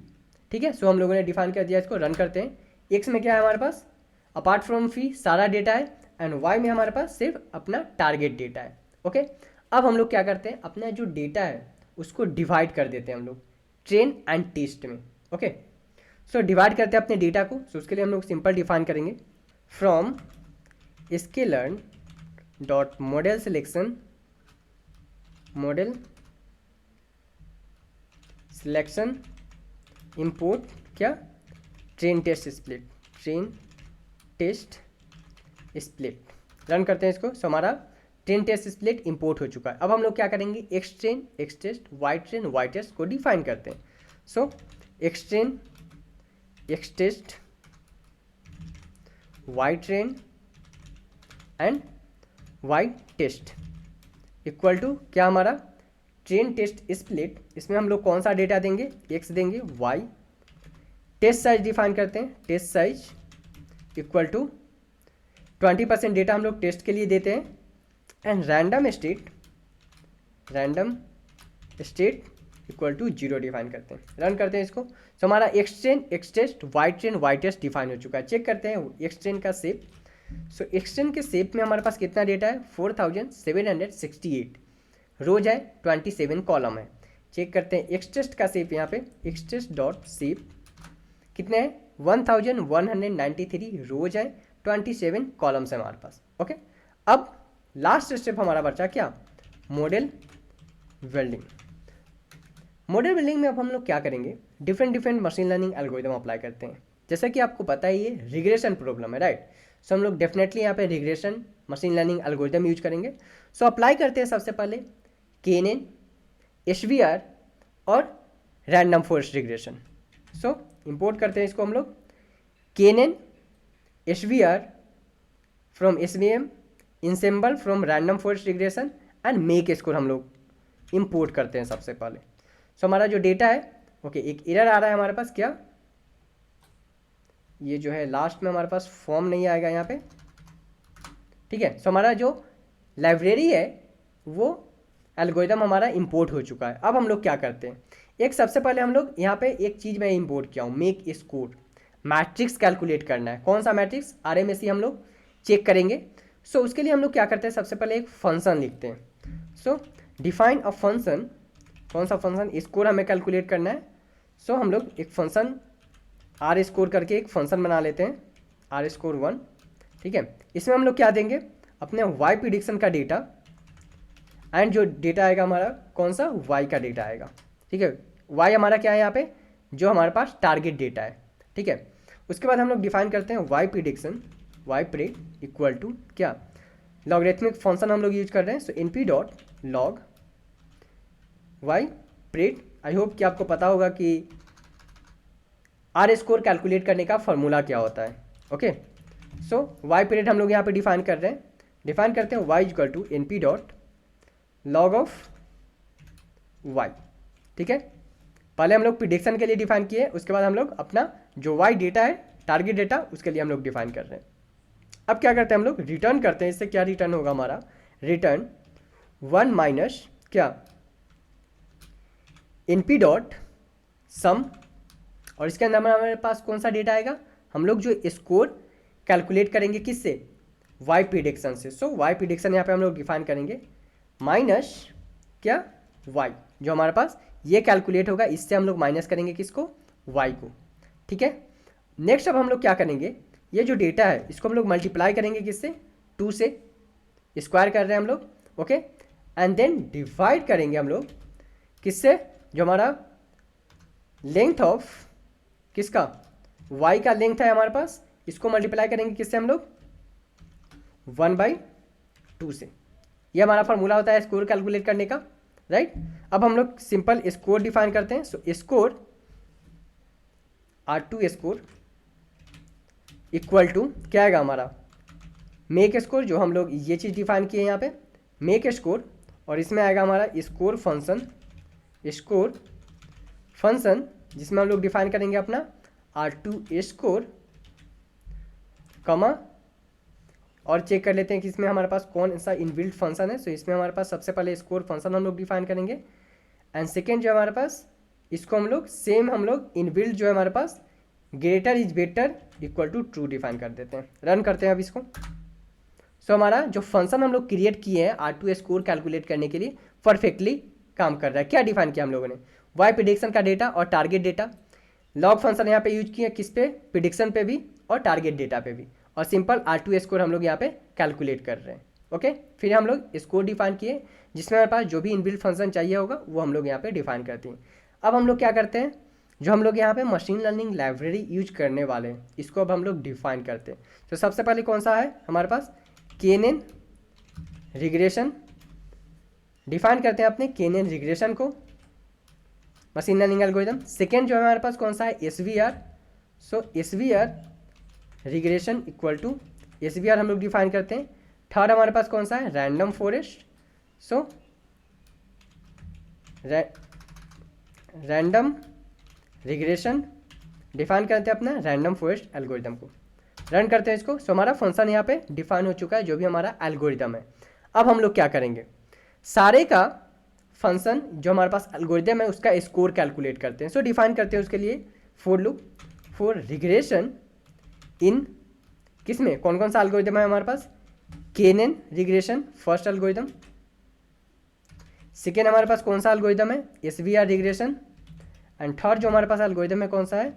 ठीक है। सो हम लोगों ने डिफाइन कर दिया, इसको रन करते हैं। एक्स में क्या है हमारे पास, अपार्ट फ्रॉम फी सारा डेटा है, एंड वाई में हमारे पास सिर्फ अपना टारगेट डेटा है, ओके। अब हम लोग क्या करते हैं, अपना जो डेटा है उसको डिवाइड कर देते हैं हम लोग ट्रेन एंड टेस्ट में, ओके। सो डिवाइड करते हैं अपने डेटा को। सो उसके लिए हम लोग सिंपल डिफाइन करेंगे, from sklearn dot model selection, model selection import क्या, train test split, train test split. Run करते हैं इसको। सो हमारा ट्रेन टेस्ट स्प्लिट इंपोर्ट हो चुका है। अब हम लोग क्या करेंगे, X train X test Y test को डिफाइन करते हैं। So X train X test Y train and Y test equal to क्या, हमारा ट्रेन टेस्ट स्प्लिट, इसमें हम लोग कौन सा डेटा देंगे, एक्स देंगे, वाई, टेस्ट साइज डिफाइन करते हैं, test size equal to 20% data हम लोग टेस्ट के लिए देते हैं, and random state equal to 0 define करते हैं। रन करते हैं इसको। तो हमारा X train X test Y test define हो चुका है। चेक करते हैं एक्स ट्रेन का शेप। सो एक्स ट्रेन के शेप में हमारे पास कितना डेटा है, 4768 रोज है, 27 कॉलम है। चेक करते हैं एक्स टेस्ट का शेप, यहाँ पे एक्स टेस्ट डॉट शेप कितने हैं, 1193 रोज है, 27 कॉलम्स है हमारे पास, ओके। अब लास्ट स्टेप हमारा बचा क्या, मॉडल बिल्डिंग। मॉडल बिल्डिंग में अब हम लोग क्या करेंगे, different machine learning algorithm apply करते हैं। जैसा कि आपको पता ही है रिग्रेशन प्रॉब्लम है, राइट। सो हम लोग डेफिनेटली यहाँ पे regression machine learning algorithm use करेंगे। सो अप्लाई करते हैं सबसे पहले KNN, HVR और random forest regression. So import करते हैं इसको हम लोग, KNN HVR फ्रॉम SVM, ensemble from random forest regression and make score हम लोग इंपोर्ट करते हैं सबसे पहले। सो हमारा जो डेटा है, ओके, एक एरर आ रहा है हमारे पास, क्या, ये जो है लास्ट में हमारे पास फॉर्म नहीं आएगा यहाँ पे, ठीक है। सो हमारा जो लाइब्रेरी है वो एल्गोरिदम हमारा इंपोर्ट हो चुका है। अब हम लोग क्या करते हैं, एक सबसे पहले हम लोग यहाँ पे एक चीज़ मैं इंपोर्ट किया हूँ, मेक स्कोर, मैट्रिक्स कैलकुलेट करना है। कौन सा मैट्रिक्स, RMSE हम लोग चेक करेंगे। सो उसके लिए हम लोग क्या करते हैं, सबसे पहले एक फंक्शन लिखते हैं। सो डिफाइन अ फंक्शन, कौन सा फंक्शन, स्कोर हमें कैलकुलेट करना है। सो हम लोग एक फंक्शन R स्कोर करके एक फंक्शन बना लेते हैं, R स्कोर 1, ठीक है। इसमें हम लोग क्या देंगे, अपने वाई प्रिडिक्शन का डेटा, एंड जो डेटा आएगा हमारा कौन सा, वाई का डेटा आएगा, ठीक है। वाई हमारा क्या है यहाँ पे, जो हमारे पास टारगेट डेटा है, ठीक है। उसके बाद हम लोग डिफाइन करते हैं Y prediction, Y pred equal to क्या, लॉगरिथमिक फंक्शन हम लोग यूज कर रहे हैं। So np dot log Y pred. I hope कि आपको पता होगा कि R स्कोर कैलकुलेट करने का फॉर्मूला क्या होता है, ओके। सो वाई प्रिड हम लोग यहाँ पे डिफाइन कर रहे हैं, डिफाइन करते हैं Y equal to np dot log of Y, ठीक है। पहले हम लोग प्रिडिक्शन के लिए डिफाइन किए, उसके बाद हम लोग अपना जो वाई डेटा है टारगेट डेटा, उसके लिए हम लोग डिफाइन कर रहे हैं। अब क्या करते हैं हम लोग, रिटर्न करते हैं। इससे क्या रिटर्न होगा हमारा, रिटर्न 1 माइनस क्या, np डॉट सम, और इसके अंदर हमारे पास कौन सा डेटा आएगा, हम लोग जो स्कोर कैलकुलेट करेंगे किससे, वाई प्रिडिक्शन से। सो वाई प्रिडिक्शन यहाँ पे हम लोग डिफाइन करेंगे, माइनस क्या, वाई, जो हमारे पास ये कैलकुलेट होगा, इससे हम लोग माइनस करेंगे किसको, वाई को, ठीक है। नेक्स्ट अब हम लोग क्या करेंगे, ये जो डेटा है इसको हम लोग मल्टीप्लाई करेंगे किससे, 2 से, स्क्वायर कर रहे हैं हम लोग, ओके। एंड देन डिवाइड करेंगे हम लोग किससे, जो हमारा लेंथ ऑफ किसका, y का लेंथ है हमारे पास, इसको मल्टीप्लाई करेंगे किससे हम लोग, 1/2 से। ये हमारा फॉर्मूला होता है स्कोर कैलकुलेट करने का, राइट। अब हम लोग सिंपल स्कोर डिफाइन करते हैं। So score R2 score equal to क्या आएगा हमारा, मेक स्कोर, जो हम लोग ये चीज़ डिफाइन किए यहाँ पे, मेक स्कोर, और इसमें आएगा हमारा स्कोर फंक्शन, स्कोर फंक्शन जिसमें हम लोग डिफाइन करेंगे अपना R2 स्कोर, कमा, और चेक कर लेते हैं कि इसमें हमारे पास कौन सा इनबिल्ट फंक्शन है। सो इसमें हमारे पास सबसे पहले स्कोर फंक्शन हम लोग डिफाइन करेंगे, एंड सेकेंड जो हमारे पास, इसको हम लोग सेम हम लोग इनबिल्ट जो है हमारे पास greater is better equal to true define कर देते हैं। रन करते हैं अब इसको। सो हमारा जो फंक्शन हम लोग क्रिएट किए हैं R2 स्कोर कैलकुलेट करने के लिए परफेक्टली काम कर रहा है। क्या डिफाइन किया हम लोगों ने, वाई प्रिडिक्शन का डेटा और टारगेट डेटा, लॉग फंक्शन यहाँ पे यूज किया किस पे, प्रिडिक्शन पे भी और टारगेट डेटा पे भी, और सिंपल R2 स्कोर हम लोग यहाँ पे कैलकुलेट कर रहे हैं, ओके। फिर हम लोग स्कोर डिफाइन किए जिसमें हमारे पास जो भी इनबिल्ट फंक्शन चाहिए होगा वो हम लोग यहाँ पे डिफाइन करते हैं। अब हम लोग क्या करते हैं, जो हम लोग यहाँ पे मशीन लर्निंग लाइब्रेरी यूज करने वाले हैं इसको अब हम लोग डिफाइन करते हैं। तो सबसे पहले कौन सा है हमारे पास, KNN रिग्रेशन, डिफाइन करते हैं अपने KNN रिग्रेशन को, मशीन लर्निंग एल्गोरिथम। सेकेंड जो है हमारे पास कौन सा है, SVR। सो SVR regression equal to SVR हम लोग डिफाइन करते हैं। थर्ड हमारे पास कौन सा है, random forest. So random regression define करते हैं अपना रैंडम फॉरेस्ट एल्गोरिथम को। रन करते हैं इसको। सो हमारा फंक्शन यहाँ पे डिफाइन हो चुका है, जो भी हमारा एल्गोरिथम है। अब हम लोग क्या करेंगे, सारे का फंक्शन जो हमारे पास एल्गोरिथम है उसका स्कोर कैलकुलेट करते हैं। सो डिफाइन करते हैं उसके लिए फॉर लूप फॉर रिग्रेशन इन, किस में कौन कौन सा एल्गोरिथम है हमारे पास, KNN regression first algorithm. Second हमारे पास कौन सा एल्गोरिथम है, SVR रिग्रेशन। एंड थर्ड जो हमारे पास एल्गोरिथम है कौन सा है,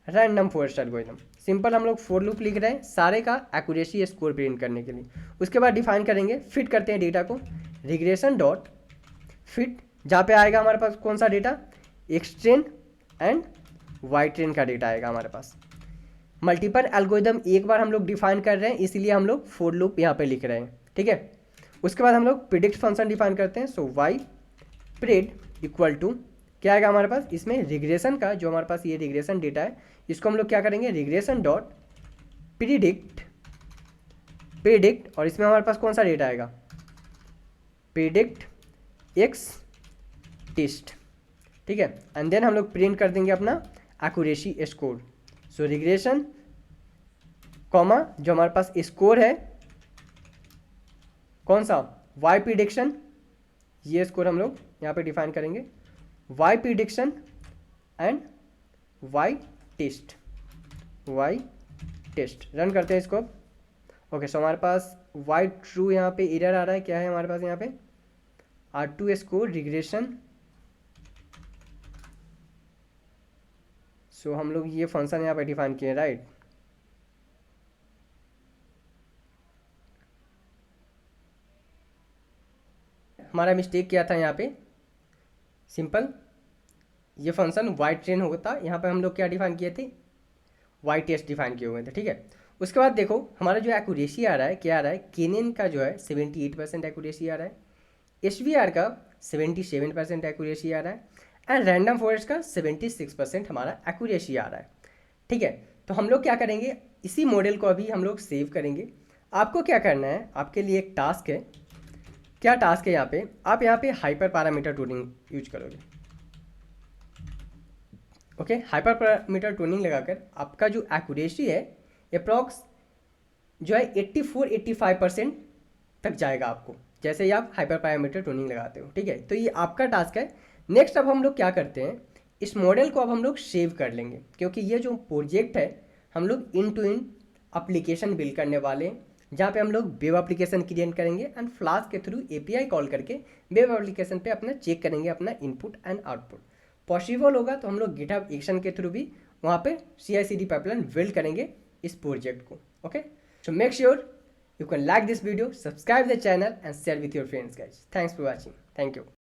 रैंडम फॉरेस्ट एल्गोरिथम। सिंपल हम लोग फॉर लूप लिख रहे हैं सारे का एक्यूरेसी स्कोर प्रिंट करने के लिए। उसके बाद डिफाइन करेंगे, फिट करते हैं डेटा को, रिग्रेशन डॉट फिट, जहाँ पे आएगा हमारे पास कौन सा data, X train and Y train का डेटा आएगा हमारे पास। मल्टीपल एल्गोरिथम एक बार हम लोग डिफाइन कर रहे हैं इसलिए हम लोग फॉर लूप यहाँ पे लिख रहे हैं, ठीक है। उसके बाद हम लोग प्रिडिक्ट फंक्शन डिफाइन करते हैं। सो वाई प्रिड इक्वल टू क्या आएगा हमारे पास, इसमें रिग्रेशन का जो हमारे पास ये रिग्रेशन डेटा है इसको हम लोग क्या करेंगे, रिग्रेशन डॉट प्रिडिक्ट प्रिडिक्ट, और इसमें हमारे पास कौन सा डेटा आएगा, प्रिडिक्ट एक्स टेस्ट, ठीक है। एंड देन हम लोग प्रिंट कर देंगे अपना एक्यूरेसी स्कोर। सो रिग्रेशन कॉमा जो हमारे पास स्कोर है कौन सा, वाई प्रिडिक्शन, ये स्कोर हम लोग यहाँ पे डिफाइन करेंगे, Y prediction and Y test, Y test. Run करते हैं इसको। ओके, सो हमारे पास वाई ट्रू यहाँ पे एरर आ रहा है, क्या है हमारे पास यहाँ पे, R2 स्कोर रिग्रेशन। सो हम लोग ये फंक्शन यहाँ पे डिफाइन किए, राइट। हमारा मिस्टेक क्या था यहाँ पे, सिंपल ये फंक्शन वाई ट्रेन होता, यहाँ पे हम लोग क्या डिफाइन किए थे, वाई टेस्ट डिफाइन किए हुए थे, ठीक है। उसके बाद देखो हमारा जो एक्यूरेसी आ रहा है, क्या आ रहा है, KNN का जो है 78% एक्यूरेसी आ रहा है, SVR का 77% एक्यूरेसी आ रहा है, एंड रैंडम फॉरेस्ट का 76% हमारा एक्यूरेसी आ रहा है, ठीक है। तो हम लोग क्या करेंगे, इसी मॉडल को अभी हम लोग सेव करेंगे। आपको क्या करना है, आपके लिए एक टास्क है। क्या टास्क है यहाँ पे, आप यहाँ पे हाइपर पैरामीटर ट्यूनिंग यूज करोगे, ओके। हाइपर पैरामीटर ट्यूनिंग लगाकर आपका जो एक्यूरेसी है अप्रॉक्स जो है 84-85% तक जाएगा आपको, जैसे ही आप हाइपर पैरामीटर ट्यूनिंग लगाते हो, ठीक है। तो ये आपका टास्क है। नेक्स्ट अब हम लोग क्या करते हैं, इस मॉडल को अब हम लोग सेव कर लेंगे, क्योंकि ये जो प्रोजेक्ट है हम लोग इन टू इन एप्लीकेशन बिल्ड करने वाले हैं, जहाँ पे हम लोग वेब एप्लीकेशन क्रिएट करेंगे एंड फ्लास्क के थ्रू API कॉल करके वेब एप्लीकेशन पे अपना चेक करेंगे अपना इनपुट एंड आउटपुट। पॉसिबल होगा तो हम लोग गिटहब एक्शन के थ्रू भी वहाँ पे CI/CD पाइपलाइन बिल्ड करेंगे इस प्रोजेक्ट को। Okay, so make sure you can like this video, subscribe the channel and share with your friends guys. Thanks for watching. Thank you.